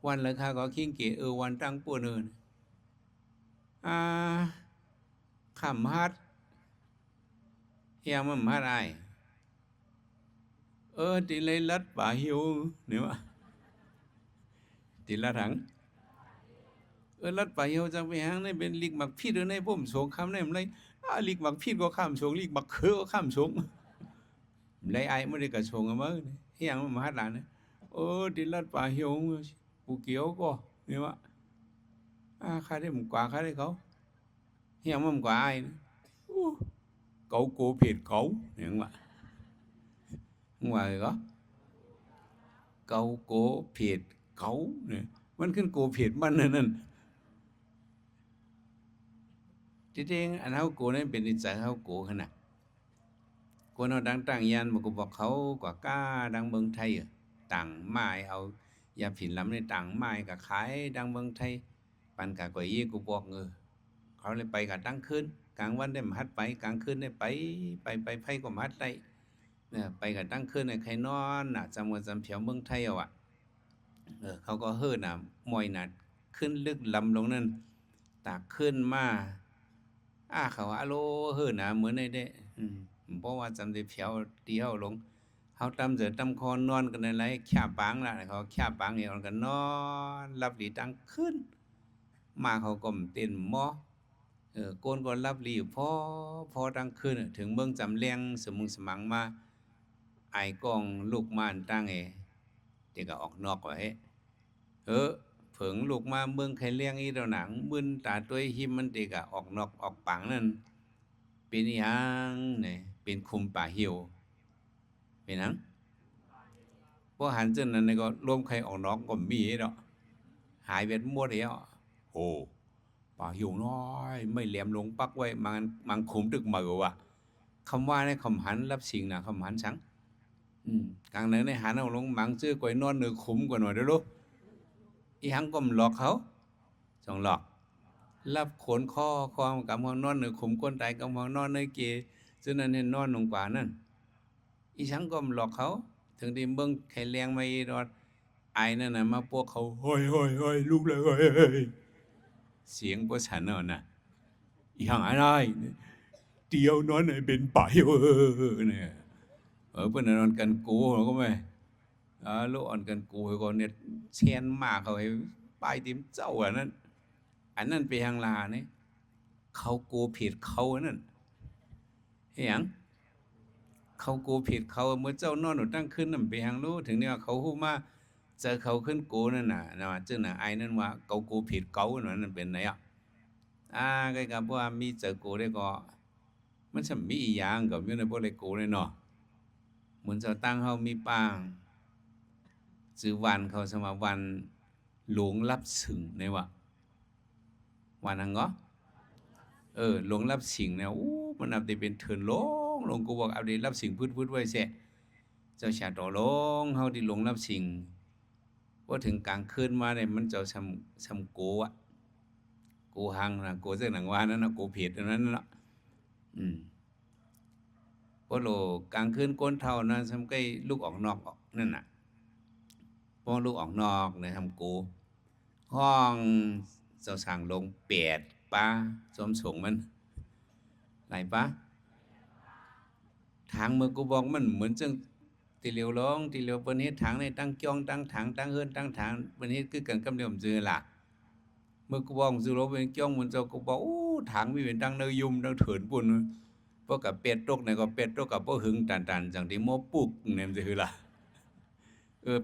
Speaker 1: วันราคาก็คิงเกวันตั้งป่วนขำฮัดเฮียมันฮัดอ้ายตีเลยลัดป่าหิวนี่ว่าตีละถังลัดป่าหิวจังไปหางในเป็นลิกหมักพี่หรือในผมสงคำในมันเลยลิกหมักพี่ก็ข้ามสงลิกหมักคือก็ข้ามสงเลยไอ้ไม่ได้กระสงอ่ะมั้งเฮียมันมาฮัดหลานนะตีลัดป่าหิวปูเกียวก็นี่ว่าข้าได้หมุกกว่าข้าได้เขาเฮียมันกว่าไอ้cậu của phiệt cậu nhưng mà ngoài đó เกาโกเพดเกาเนี่ยมันขึ้นโกเพดมันนั่นจริงๆอันเฮาโกนั่นเป็นนิสัยเฮาโกขนาดคนเฮาดังตั้งยานบ่ก็บอกเขากว่าก้าดังเมืองไทยต่างไม้เอายาผินลำในต่างไม้ก็ขายดังเมืองไทยปันกะกว่ายีกูบอกเขาเลยไปกะตั้งคืนกลางวันได้มาฮัดไปกลางคืนได้ไปไผก็มาฮัดได้เนี่ยไปกะตั้งคืนให้ใครนอนน่ะจำว่าจำเผียวเมืองไทยเอาอะเขาก็เฮิดน่ะมอยน่ะขึ้นลึกลำลงนั่นตากขึ้นมาเขาว่าอะโลเฮิดน่ะเหมือนได้เพราะว่าจำได้เผียวตีเฮาลงเฮาตำเสือตำคอนอนกันนั่นแหละแค่ปางล่ะเขาแค่ปางนี่มันก็นอนหลับดีตั้งคืนมาเขาก็เต้นหมอโกนก็รับรีพอตั้งคืนถึงเบิ่งจำแรงสมุงสมังมาไอ้กองลูกม่านตั้งเด็กก็ออกนอกว่าเฮ้เผิงลูกมาเบิ่งใครเลี้ยงอีดอกหนังมึนตาตัวหิมมันเด็กก็ออกนอกออกปังนั่นเป็นอีหยังนี่เป็นคุมป่าเหี่ยวเป็นหยังพอหันจังนั้นนี่ก็รวมใครออกนอกก็มีดอกหายเวทหมดแล้วโอ้ป่าเหี่ยวน้อยไม่แหลมลงปักไว้มันคุมตึกมือว่ะคำว่าในคำหันรับสิ่งน่ะคำหันสังกลางนั้นในหันเอาลงมังซื้อกวยนอนเนื้อขุมกว่าหน่อยเด้อลูกอีหังก็หลอกเขาสองหลอกรับขนคอความกับห้องนอนเนื้อขุมก้นตายกับห้องนอนเนื้อเกซึ่งนั้นเห็นนอนลงกว่านั่นอีฉันก็หลอกเขาถึงได้เบิ่งไข่แรงมาอีดอดไอ้นั่นน่ะมาพวกเขาเฮ้ยลูกเลยเฮ้ยเสียงบ่ฉันเอาน่ะอีหังอะไรเดียวนอนให้เป็นป่าเนี่ยเพิ่นนอนกันกูก็ไม่ลูกอ่อนกันกูก็เนี่ยเชียนมากเขาให้ไปติมเจ้าอันนั้นไปทางลานี่เขากูผิดเขานั่นเฮียงเขากูผิดเขาเมื่อเจ้านอนหนูตั้งขึ้นนั่นไปทางรู้ถึงเนี่ยเขาฮู้มาเจอเขาขึ้นกูนั่นน่ะจึงน่ะไอ้นั่นว่าเขากูผิดเขานั่นเป็นไหนก็กับว่ามีเจอกูได้ก็มันจะมีอีหยังก็อยู่ในบ่ได้กูเลยเนาะเหมือนเจ้าตั้งเฮามีปางชื่อวันเขาสมาวันหลวงรับสึงในว่าวันนั้นก็หลวงรับสิงเนี่ยมันเอาได้เป็นเถินลงกูบอกเอาได้รับสิงพืดไว้แซ่เจ้าชาตอลงเฮาที่หลวงรับสิงว่าถึงกลางคืนมาเนี่ยมันเจ้าซำโกอ่ะโกหังนะโกเจ้าหนังว่านั่นนะโกเผ็ดนั้นน่ะพอโลกลางคืนก้นเท่านั้นซำใกล้ลูกออกนอกนั่นน่ะพอลูกออกนอกเนี่ยทำโกห้องเจ้าสั่งลง8ป้าสมสงมันหลายป้าทางเมื่อกูบอกมันเหมือนจังตีเหลียวร้องตีเหลียวเปิ้นเฮ็ดทางในตั้งจ้องตั้งถังตั้งเฮือนตั้งถางเปิ้นเฮ็ดคือกันกับเดิมซื่อล่ะเมื่อกูบอกซื่อโลเป็นจ้องมันเจ้ากูบอกทางมีเป็นตั้งเนยยุ่มตั้งเถินปุ่นเพราะกับเป็ดตกเนี่ยก็เป็ดตกกับบ่หึงตันๆจังที่หมอปุกเนี่ยมันซื่อล่ะ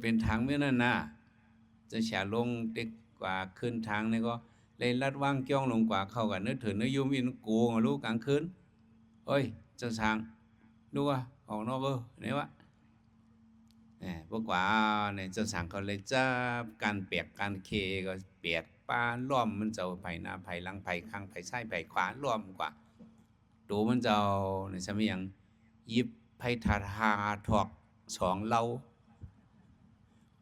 Speaker 1: เป็นทางมื้อนั้นน่ะจะฉาลงเด็กกว่าขึ้นทางนี่ก็เลยลัดวางจ้องลงกว่าเข้ากันนึกถึงเนยยุ่มอินกูรู้กลางคืนเอ้ยเจ้าช้างดูว่าออกนอกเนี่ยวะพวกว่าเนี่ยเจ้าสั่งเขาเลยจับการเปียกการเคก็เปียกป้าล้อมมันจะไผ่หน้าไผ่หลังไผ่ข้างไผ่ซ้ายไผ่ขวาล้อมกว่าตัวมันจะเนี่ยใช่ไหมยังยิบไผ่ถาหาถอก2เล่า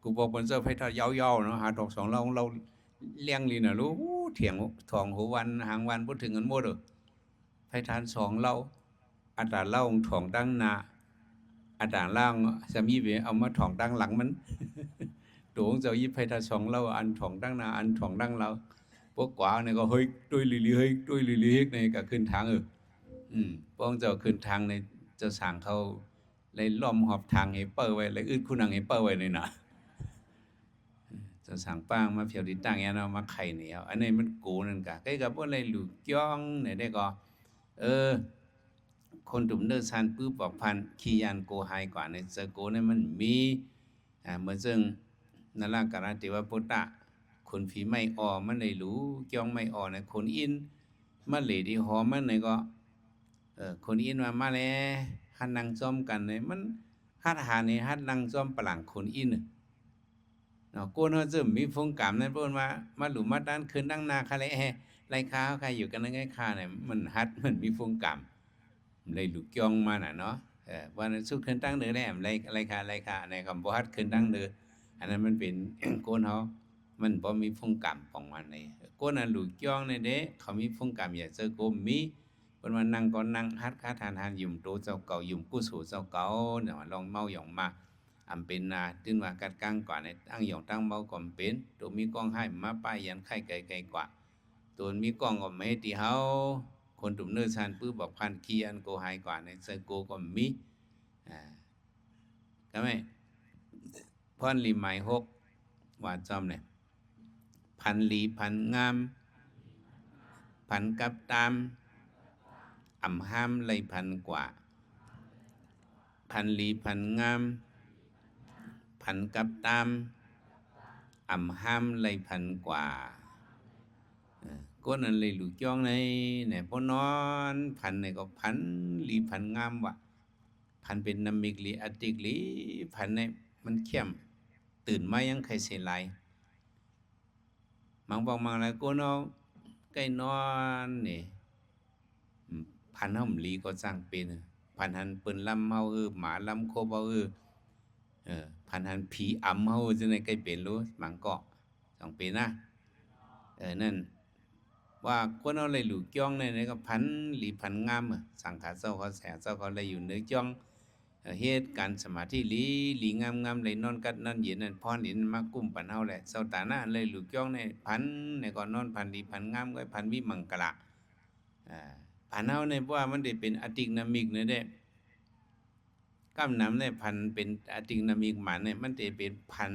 Speaker 1: กูบอกมันจะไผ่ถายาวๆเนาะหาถอก2เล่าเราเลี้ยงลีน่ะรู้เถียงทองหัววันหางวันพูดถึงกันหมดไผ่ทาน2เล่าอัตราเล่าถองดังนาอัตราล่างสามีเวเอามาถองดังหลังมันตัวของเจ้ายิบให้ท่า2เล่าอันถองดังนาอันถองดังเราพวกกว่าเนี่ยก็เฮ้ยด้วยลิเฮ้ยด้วยลิเฮ้ยในก็ขึ้นทางพวกเจ้าขึ้นทางในเจ้าสั่งเขาเลยล้อมหอบทางให้เปิ้ลไว้เลยอึดคุณนางให้เปิ้ลไว้เลยนะเจ้าสั่งป้างมาเพียวดินตั้งเนาะมาไข่เหนียวอันนี้มันกูนั่นกะใกล้กับว่าอะไรหลุดย่องเนี่ยได้ก็คนตุ่มเนื้อซันปื้อปอกพันขี้ยันโกหายกว่าในเจอโกเนี่ยมันมีเหมือนซึ่งนั่นล่ะการันตีว่าพุทธะคนฝีไม่ออมันเลยรู้เกี่ยงไม่ออในคนอินมันเลยดีหอมันในก็คนอินมาแล้วฮัดนั่งซ้อมกันเนี่ยมันฮัดหาในฮัดนั่งซ้อมปลังคนอิน เนาะโกนเฮาซึมมีฟงกรรมนั้นเพิ่นว่ามาหลุมมาด้านคืนดังนาคาแลไรค้าใครอยู่กันนั้นไงค่าเนี่ยมันฮัดมันมีฟงกรรมเลยลูกยองมาน่ะเนาะว่านั้นสุดคืนตั้งเด้อแหลมไรค้าในคำบ่ฮัดคืนตั้งเด้ออันนั้นมันเป็น โกนเฮามันบ่มีฟงกรรมของมันนี่โกนอันลูกยองนี่เด้เขามีฟงกรรมอย่าเจอโกมีเพิ่นว่านั่งก็นั่งฮัดคาทานยุ่มโตเจ้าเก่ายุ่มกู้สู่เจ้าเก่าเนาะลองเมาหยองมาอำเป็นนาตึงว่ากัดกลางกว่าในตั้งหยองตั้งเมาก่อมเป็นตัวมีกองให้มาป้ายยันไข่ไกลๆกว่าตัวมีกองก็ไม่ตีเฮาคนตุ่มเนื้อชานปื้อบอกพันขี้อันโกหายกว่าในเซโกก็มีก็ไม่พรลีหมายหกว่าจอมเนี่ยพันลีพันงามพันกับตามอ่ำห้ามเลยพันกว่าพันลีพันงามพันกับตามอ่ำห้ามเลยพันกว่าก็นั่นเลยลูกจ้องในเนี่ยพอนอนพันในก็พันลีพันงามว่ะพันเป็นน้ำมิกลีอติกลีพันในมันเข้มตื่นมายังใครเสียไหลมังบอกมังอะไรก็เนาะใกล้นอนนี่พันห้ำลีก็สร้างเป็นพันหันเปิ้นลำเฮาหมาลำโคบเฮาพันหันผีอำเฮาจังได๋ใกล้เป็นรู้มังก็สองเป็นนะนั่นว่าคนเอาเลยหลูกจ้องในก็พันหลีพันงามสังขารเจ้าเขาแสเจ้าเขาเลยอยู่เนื้อจ้องเฮ็ดการสมาธิหลีงามๆเลยนอนกัดนอนเย็นนั่นพรหลินมากุ้มปันเฮาแหละเจ้าตาหน้าเลยหลูกจ้องในพันในก็นอนพันหลีพันงามก็พันวิมังกละพันเฮาในว่ามันได้เป็นอติกนามิกเนี่ยเด้กำนำในพันเป็นอติกนามิกหมันเนี่ยมันได้เป็นพัน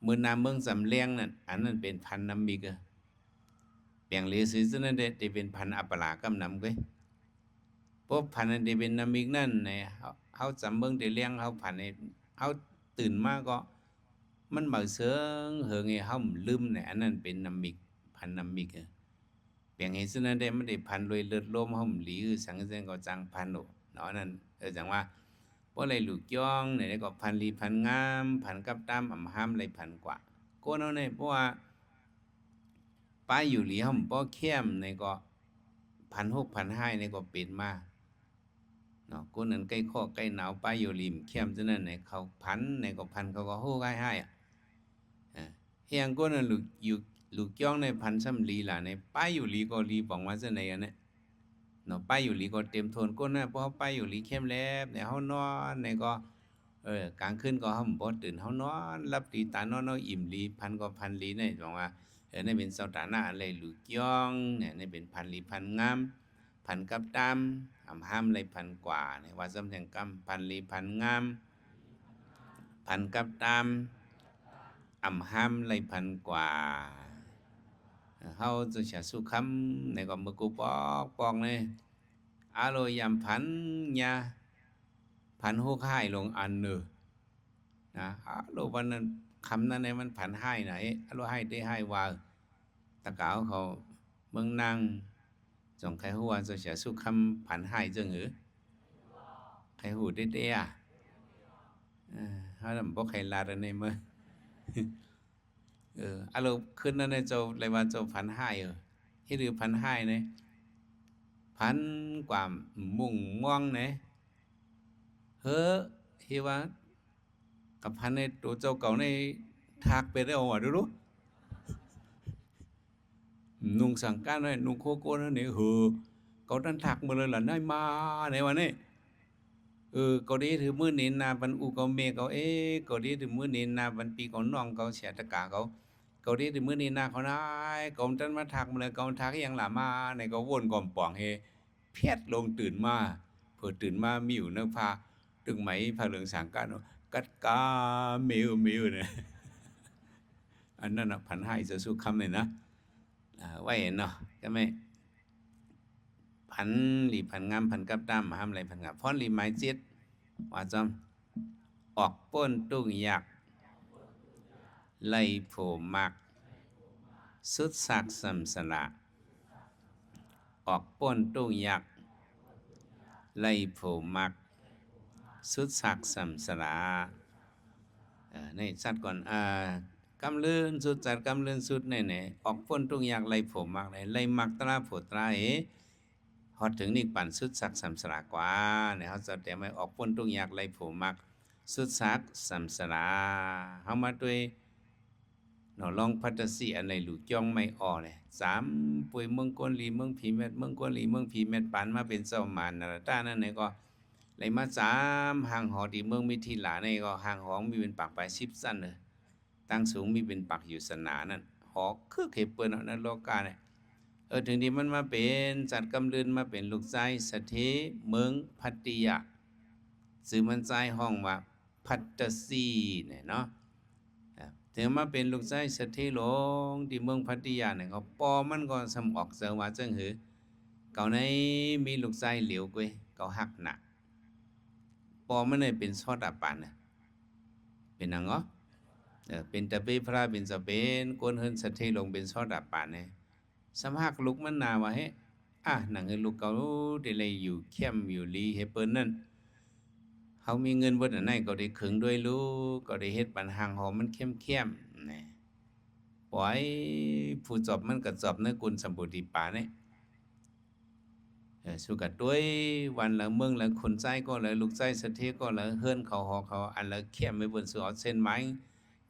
Speaker 1: เมืองนาเมืองสำเลียงนั่นอันนั้นเป็นพันนามิกเปียงเลซื้อซะนั่นเด้ที่เป็นพันอัปลากำนำก้อยพบพันอันที่เป็นนามิกนั่นในเฮาจำเบิ่งได้เลี้ยงเฮาพันในเฮาตื่นมาก็มันบ่เสิงเหิงให้เฮาลืมในอันนั้นเป็นนามิกพันนามิกเปียงเฮ็ดซะนั่นได้มันได้พันรวยเลิศลมเฮาหลีสังเซ็งก็จังพันโนเนาะนั่นจังว่าบ่เลยลูกย่องเนี่ยก็พันลีพันงามพันกับตามอำห้ามเลยพันกว่าโกเนาะเนี่ยเพราะว่าป้าอยู่หลีห่มป้อเข้มในก็1,600 1,500ในก็เป็นมาเนาะคนนั้นใกล้ข้อใกล้หนาวป้าอยู่หลีมเข้มจังนั้นในเขาพันในก็พันเขาก็โหให้เฮียงคนนั้นลูกจ้องในพันซ้ำลีล่ะในป้าอยู่หลีก็หลีบอกว่าจังได๋อันนี้เนาะป้าอยู่หลีก็เต็มทนคนน่ะเพราะป้าอยู่หลีเข้มแลบในเฮานอนในก็กลางคืนก็เฮาบ่ตื่นเฮานอนหลับดีตานอนเอาอิ่มหลีพันก็พันหลีในบอกว่านี่เป็นเสาตาหน้าเลยลูกย่องเนี่ยนี่เป็นพันหลีพันงามพันกับตามห้ามเลยพันกว่าเนี่ยว่าสำแห่งกรรมพันหลีพันงามพันกับตามห้ามเลยพันกว่าเฮาจะฉะสุคำในก็มือกูปอกเลยอาโลยามพันญาพันโฮกให้ลงอันเนอนะอาโลวันนั้นคำนั้นในมันพันให้ไหนอาโลให้ได้ให้ว่าตะกาวเขาเมืองนางจงใครหัวจะเสียสุคำผันหายจังหือใครหูได้เด้เขาทำบ่ใครลาดในเมื่ออารมณ์ขึ้นนั่นในเจ้าเลยว่าเจ้าผันหายที่หรือผันหายเนี่ยผันกว่ามุ่งม่วงเนี่ยเฮ้อที่ว่ากับพันในตัวเจ้าเก่าในทักไปได้เอาดูนุ่งสังการเลยนุ่งโคโก้นั่นเนี่ยเขาดันถักมาเลยล่ะนายมาในวันนี้เขาดีถือมือเนินนาบันอูเขาเมเขาเขาดีถือมือเนินนาบันปีเขาน้องเขาเสียตะกาเขาดีถือมือเนินนาเขานายเขาดันมาถักมาเลยเขาถักยังหล่ามาในเขาวนก่อมป่องเฮเพียดลงตื่นมาเผื่อตื่นมามิวนักพาตึงไหมพาเหลืองสังการกัดกามิวเนี่ยอันนั้นพันให้จะสู้คำเลยนะไว้เห็นเนาะก็ไม่พันหลีพันงามพันกับตามห้ามไรพันงามพรหลีไม้เจ็ดว่าจอมออกป้นตุ้งยักไล่โผมักสุดสักสัมสละออกป้นตุ้งยักไล่โผมักสุดสักสัมสละ ในสัตว์ก่อนกำเลื่อนสุดจัดกำเลื่อนสุดไหนออกพ้นทุกอย่างไรผมมากเลยไรมักตราผดตราฮอดถึงนี่ปั่นสุดสักสัมสรากว่าเนี่ยเขาจะแต่ไม่ออกพ้นทุกอย่างไรผมมักสุดสักสัมสราเฮามาด้วยเนาะลองพัฒสีอันไหนหลูกย่องไม่ออเลย3ป่วยเมืองกวนลีเมืองผีเม็ดเมืองกวนลีเมืองผีเม็ดปานมาเป็นเจ้ามานนต้านั่นไหนก็ไหลมา3ห่างหอที่เมืองมิถิลาในก็ห่างหองมีเป็นปากไป10สั้นเลยตั้งสูงมีเป็นปักอยู่สนานั่นหอคือเขเปิ้นเอานั้นโลกาเนี่ยถึงที่มันมาเป็นจัดกำเนิดมาเป็นลูกชายสถิเมืองพัทยาชื่อมันใจห้องว่าพัตสีเนี่ยเนาะถึงมาเป็นลูกชายสถิหลวงที่เมืองพัทยาเนี่ยเขาปอมันก็สำออกเสว่าจังหือเก่าในมีลูกชายเหลียวกวยเก่าหักหนักปอมันได้เป็นซอดาปานน่ะเป็นนังอ๋อเป็นตะเปพระเป็นสะเป็นกวนเฮินสะเทลงเป็นซอดาปานเนี่ยสำหักลุกมันนาว่าเฮหนังเฮลูกเก่าได้เลยอยู่เข้มอยู่ลีเฮเปิ้นนั่นเฮามีเงินบ่ได้ไหนก็ได้ขึงด้วยลูกก็ได้เฮ็ดปันหางหอมมันเข้มๆนี่ปล่อยผู้จบมันก็จบในกุลสัมปุติปาเนี่ยสุกัดด้วยวันละเมืองละคนใจก็เลยลูกใจสะเทก็เลยเฮินเขาหอเขาอันละเข้มไม่บนสือเอาเส้นไม้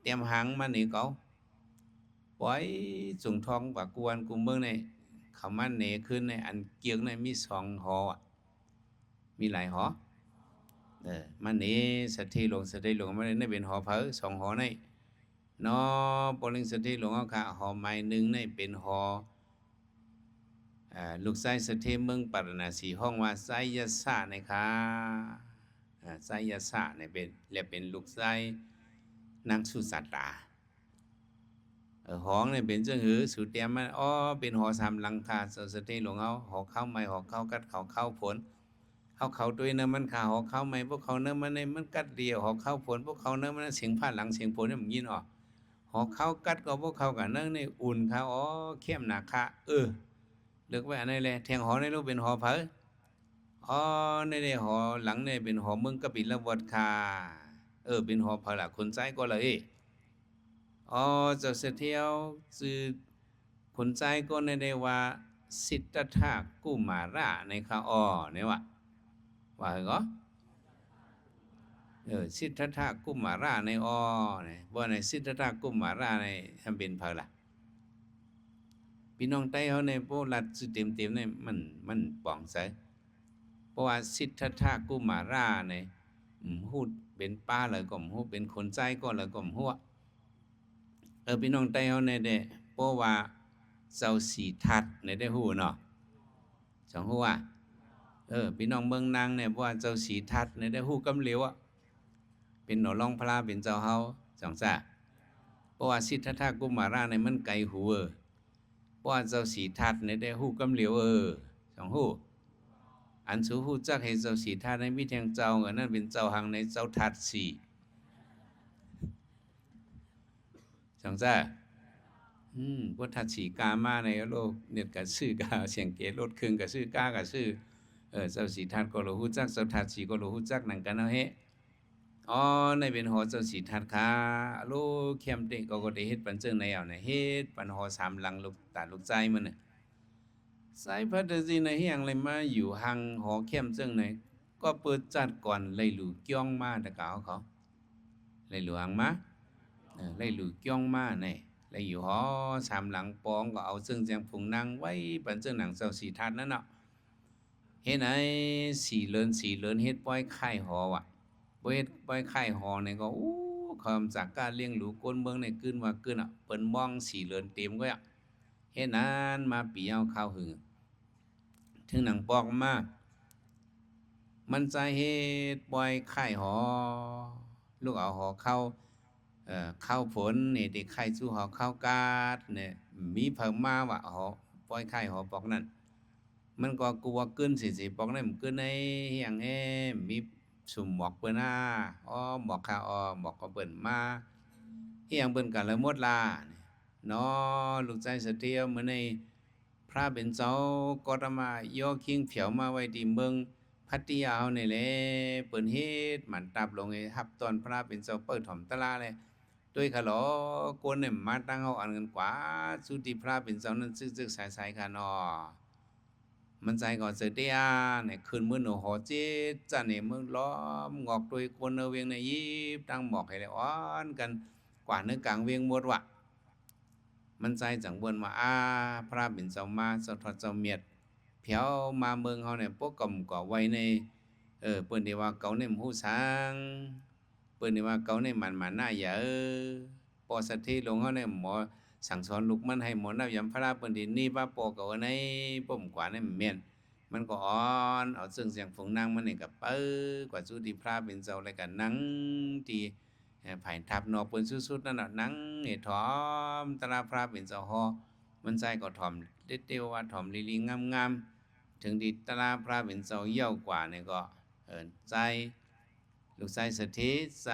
Speaker 1: เตรียมหางมานี่เขาปล่อยจุงทองว่ากวนกุมเมืองในเขามันเหนขึ้นในอันเกียงในมี2หอมีหลายหอมันเหนสะเทหลวงสะเทหลวงมันในเป็นหอเผอ2หอในนอปลิงสะเทหลวงเอาค่ะหอไม้1ในเป็นหอลูกไส้สะเทเมืองปัตนาสีห้องว่าไสยศะนะคะไสยศะเนี่ยเป็นและเป็นลูกไส้นางสุสัตตาหองเนี่ยเป็นเจ้าหือสุเตียมมันเป็นหอ3หลังคาสะเทหลวงเอาหอเข้าไม้หอเข้ากัดเขาเข้าผลเขาด้วยเนื้อมันขาหอเข้าไม้พวกเขาเนื้อมันในมันกัดเดียวหอเข้าผลพวกเขาเนื้อมันเสียงผ่านหลังเสียงผลเนี่ยมันยินออกหอเข้ากัดก็พวกเขากับเนื้อในอุ่นเขาเข้มหนาคะเลือกไว้อันนี้แหละแทงหอในรูปเป็นหอเผอในหอหลังในเป็นหอเมืองกบิลวัดคาเป็นหอเผละคนใจก็เลยเจ้าเสถียวจือคนใจก็ในว่าสิทธัตถะกุมาระในค่ะเนี่ยว่าเหรอสิทธัตถะกุมาระในเนี่ยบ่ในสิทธัตถะกุมาระในทำเป็นเผละพี่น้องไต้เขาในโบราณสื่อเต็มๆในมันป่องใสเพราะว่าสิทธัตถะกุมาราในฮู้เป็นป้าเลยก็ฮู้เป็นคนใจก็เลยก็ฮู้พี่น้องไต้เขาในได้เพราะว่าเจ้าสีทัดในได้ฮู้เนาะจังฮู้ว่าพี่น้องเมืองนางเนี่ยเพราะว่าเจ้าสีทัดในได้ฮู้กำเหลียวเป็นหนอรองพระเป็นเจ้าเฮาจังซ่าเพราะว่าสิทธัตถะกุมาราในมันไกลหูว่าเจ้าสีทัดในได้ฮู้กำเหลียวสองฮู้อันสูฮู้จักให้เจ้าสีทัดในมีแทงเจ้านั่นเป็นเจ้าหังในเจ้าทัดสีสองซ่าพวกทัดสีกามาในโลกเน็ตกับซื้อกาเสียงเกลดครึ่งกับซื้อกากับซื้อเจ้าสีทัดก็รู้ฮู้จักเจ้าทัดสีก็รู้ฮู้จักนั่นกันเอาเฮในเป็นหอเจ้าสีทัดค่ะลูกเข้มเด็กก็ได้เฮ็ดปันเจิงในเอาเฮ็ดปันหอ3หลังลูกตาลูกใจมันน่ะสายพัฒนีในเฮียงเลยมาอยู่หังหอเข้มเจิงในก็เปิดจัดก่อนเลยหลู่เกี้ยงมาตะกาวเขาเลยหลวงมาเลยหลู่เกี้ยงมาเนี่ยเลยอยู่หอ3หลังปองก็เอาเจิงแจงผงนางไว้ปันเจิงหนังเจ้าสีทัดนั่นเนาะเฮ็ดให้4เรือนเฮ็ดปล่อยไข่หอว่ะบ่เฮ็ดปล่อยไข่หอนี่ก็ความจากการเลี้ยงหลูคนเมืองในกึ้นว่าเปิ้นมอง4เรือนเต็มก็เฮ็ดนานมาปีเอาข้าวหึงถึงหนังปอกมามันจะเฮ็ดปล่อยไข่หอลูกเอาหอเข้าผลนี่ที่ไข่สู่หอเข้ากาดเนี่ยมีเพิ่มมาว่าหอปล่อยไข่หอปอกนั้นมันก็กลัวกึ้นสิปอกนั้นมันกึ้นในเฮียงมีสุ่มหมอกเปิ้นหมอกค่ะหมอกก็เปิ้นมาเฮียงเปิ้นก็ละหมดลาเนาะลูกชายเสถียรมื้อในพระเป็นเจ้าก็ตมาย่อคิงเผียวมาไว้ที่เมือง พัทยาเฮานี่แหละเปิ้นเฮ็ดหมันตับลงให้รับตอนพระเป็นเจ้าเปิดถ่อมตะลาเลยด้วยขะหลอกวนเนี่ยมาตั้งเอาอันกันกว่าสุติพระเป็นเจ้านั้นซึกๆสายๆค่ะเนาะมันใจก่อนเสดียเนี่ยคืนมื้อหนูหอเจ็ดจันเนี่ยมึงล้อมงอกด้วยคนเนเวียงในยิบตั้งหมอกให้ได้อ้อนกันกว่าเนื้อกลางเวียงหมดว่ะมันใจจังเบิ่นมาพระเป็นเจ้ามาสะทอดเจ้าเมียดเพียวมาเมืองเฮาเนี่ยพวกกำก่อไว้ในเปิ้นได้ว่าเก่าเนี่ยฮู้สังเปิ้นได้ว่าเก่าเนี่ยมันหน้าอย่าปอสัทธิลงเฮาเนี่ยหมอสั่งสอนลูกมันให้หมอนับยำพระเปิ้นได้นี่ว่าปอเก่าในป้อมกว่าเนี่ยแม่นมันก็อ่อนเอาซึ่งเสียงฝงนางมันนี่ก็เปิ้กว่าสุติพระเป็นเจ้าแล้วก็นั่งที่ไผทับนอกเปิ้นสุดๆนั่นน่ะนั่งให้ถอมตราพระเป็นเจ้าฮอมันใจก็ถ่อมเด็ดเดียวว่าถ่อมลีๆงามๆถึงที่ตราพระเป็นเจ้าเหี่ยวกว่านี่ก็ใจลูกชายเสถีใจ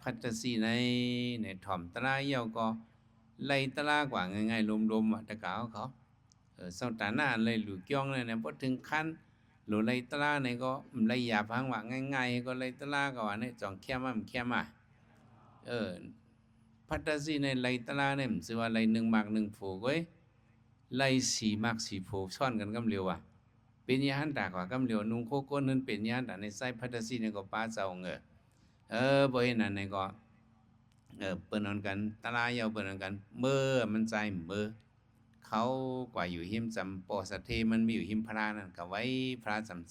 Speaker 1: พัฒสีในถ่อมตราเหี่ยวก็ไล่ตรากว่าง่ายๆลมๆอะแต่กาวเขาเศร้าตาหน้าเลยหลูกย่องเลยนะพอถึงขั้นหลูไล่ตราเนี่ยก็ไล่หยาบพังว่าง่ายๆก็ไล่ตราก็ว่าเนี่ยจ่องแค่มาแค่มาพัฒสีในไล่ตราเนี่ยมันชื่อว่าไล่1 มัก 1 ผูกเว้ยไล่4 มัก 4 ผูกซ่อนกันกำเร็วอ่ะเป็นยาหันตากว่ากำเร็วนุ่งโคโก้นั้นเป็นยาหันตาในไส้พัฒสีเนี่ยก็ป้าเจ้าบ่เห็นนั่นนี่ก็เปิ้นเอากันตารายาวเปิ้นเอากันมื้อมันใจมื้อเขากว่าอยู่หิมจำปอสัทเทมันมีอยู่หิมพระนั่นก็ไว้พระจำ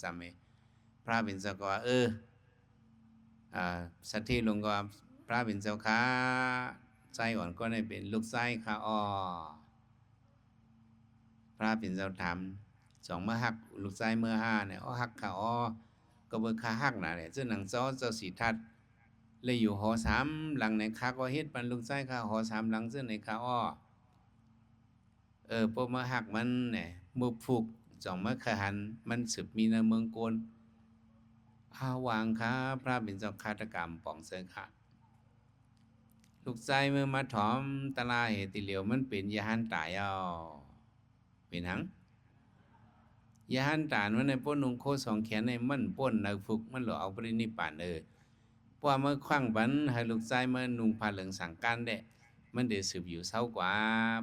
Speaker 1: พระเป็นเจ้าก็ว่าอ่าสัทเทลงก็พระเป็นเจ้าค่ะใจอ่อนก็ได้เป็นลูกไส้ค่ะพระเป็นเจ้าถาม2มื้อฮักลูกไส้มื้อ5เนี่ยฮักค่ะก็เบิ่งค่าฮักน่ะแหละซึ่งหนังซ้อเจ้าสีทัดเลยอยู่หอ3หลังไหนคะก็เฮ็ดปันลูกไส้ค่ะหอ3หลังซึ่งไหนคะพวกมาหักมันแหน่มือผูกจ่องมะขหันมันสืบมีในเมืองโกนวางค่ะพระเป็นเจ้าฆาตกรรมป่องเสค่ะลูกใจเมื่อมาถอมตะลาเหติเหลียวมันเป็นยาหันตายเป็นหังยาหันตานมันในป้นนุงโค2แขนในมันป้นนักฝึกมันหลอเอาปรินิพพานเพราะเมื่อคว้างบันให้ลูกใจเมื่อนุงผ้าเหลืองสังการได้มันเดือสืบอยู่เศร้ากว่า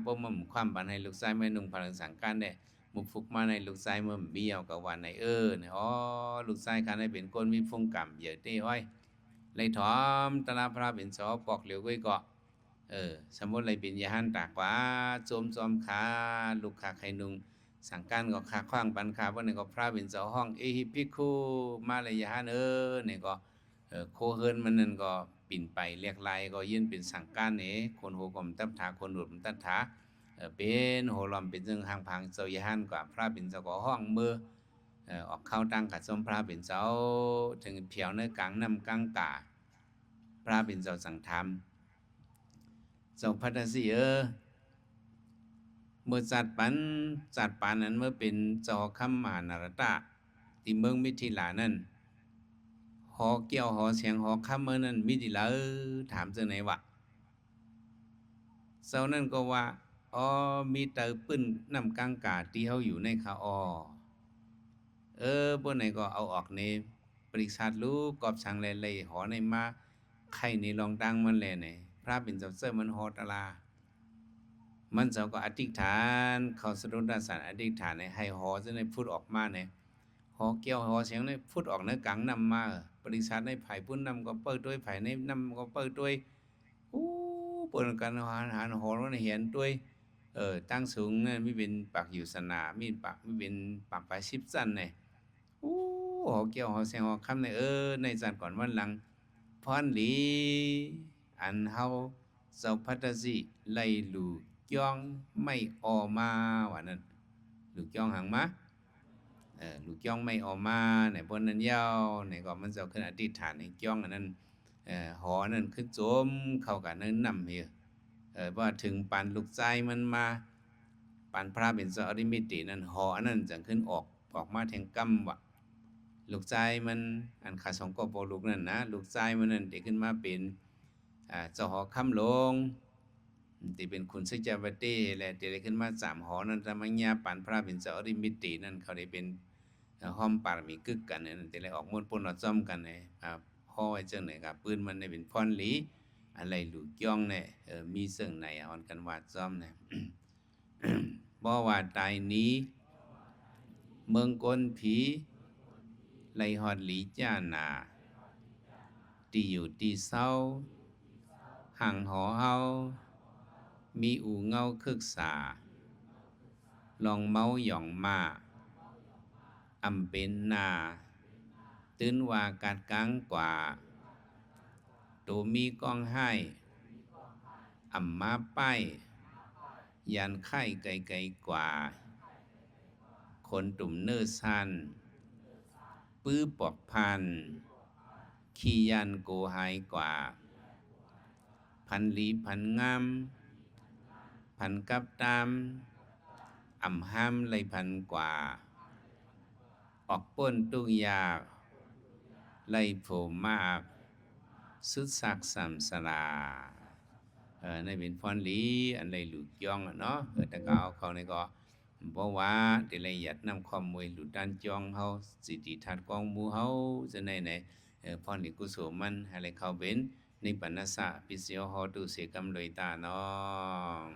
Speaker 1: เพราะมันความบันให้ลูกชายเมื่อนุ่งผ้าเหลืองสังการได้มุกฟุกมาในลูกชายเมื่อเบี้ยวกับวันในเนี่ยลูกชายคันให้เป็นคนมีฟงกรรมเยอะเต้อ้อยเลยถอมตลาพระเป็นสอปอกเหลียวก้อยเกาะสมมติเลยเป็นยาหันตากว่าโจมขาลูกขาไข่นุงสังการก็ขาขว้างปันขาเพราะในก็พระเป็นสอห้องหิพิคุมาเลยยาหันเนี่ยก็โคเฮิรนมันนั่นก็ปิ่นไปเรียกลายก็ยื่นเป็นสังการคนโหกรมตับถาคนหลุดตับถาเป็นโหลอมเป็นจึงหางพังเจ้ายหันกว่าพระเป็นเจ้าก็ห้องมือออกเข้าตั้งกัดสมพระเป็นเจ้าถึงเพียวเนื้อกลางน้ำกลางกาพระเป็นเจ้าสังธรรมเจ้าพัทสีเมื่อจัดปันนั้นเมื่อเป็นเจ้าคำมหานารตะที่เมืองมิถิลานั่นหอเกี่ยวหอเสียงหอคำเมื่อนั้นมิถิลาถามจังไหนวะเจ้านั่นก็ว่ามีเตอปื้นน้ำกลางกาที่เฮาอยู่ในขาบ่ไหนก็เอาออกในปริษัทรู้กอบช่างแลเลยหอในมาไข่ในรองดังมันแลไหนพระเป็นเจ้าเสื้อมันหอตะลามันเจ้าก็อธิษฐานเข้าสรุปด้านสารอธิษฐานให้หอจะได้พูดออกมาเนี่ยหอเกี่ยวหอเสียงได้พูดออกในกลางนำมาปริษัทในไผพุ่นนำก็เปิดด้วยไผในนำก็เปิดด้วยเปิดกันหารหอแล้วเห็นด้วยตั้งสูงนั่นมีเป็นปากอยู่สนามีปากมีเป็นปากไป10สั้นเนี่ยหอเกี่ยวหอเสียงหอคำเนี่ยในจันก่อนวันหลังพรหลีอันเฮาเจ้าพัทสิไล่ลูกย่องไม่ออกมาว่านั้นลูกย่องหังมาลูกย่องไม่ออกมาเนี่ยบนนั้นยาวเนี่ยก็มันจะขึ้นอธิษฐานให้ย่องอันนั้นหอนั้นขึ้นโจมเข้ากันนั้นนำเฮียว่าถึงปานลูกใจมันมาปานพระเป็นสอริมิตินั้นหออันนั้นจังขึ้นออกมาแทงกำวะลูกใจมันอันขาสองกบลูกนั่นนะลูกใจมันนั่นเด็กขึ้นมาเป็นเจ้าหอคำลงที่เป็นคุณสิจาวตีแหละที่ได้ขึ้นมา3หอนั้นธรรมญาปานพระเป็นสอริมิตินั่นเขาได้เป็น ห้อมปารมีกึกกันเนี่ยแต่เลยออกมนต์ปนอจ้อมกันเนี่ยพ่อไอ้เจ้าไหนครับปืนมันได้เป็นพรหลีอะไรหลูกย่องเนี่ยมีเสิ่งไหนอ่อนกันวาดจ้อมเนี่ย บ่ว่าตายนี้เมืองกลผีไลฮอดหลีจ้านาที่อยู่ที่เศร้าห่างหอเฮามีอู่เงาคึกษาลองเมาหย่องมาอำเป็นนาตื้นว่ากัดกังกว่าตัวมีกองให้อำมาป้ายยันไข่ไกลๆกว่าคนตุ่มเนื้อสันปื้อปอกพันขี้ยันโกหายกว่าพันลีพันงามพันกับตามอ่ำห้ามเลยพันกว่าออกป้นตุกยากไล่โผมากสุดสักสามสลาในเป็นพรลีอันใดหลุดย่องเนาะแต่ก็เอาเขาในก็บ่ว่าที่ละเอียดนำความมวยหลุดด้านจ้องเฮาสิทธิทัดกองหมู่เฮาจะในพรลีกุศลมันให้เขาเป็นในปัญญาสะปิเสียวฮอตุเสกำเลยตาน้อง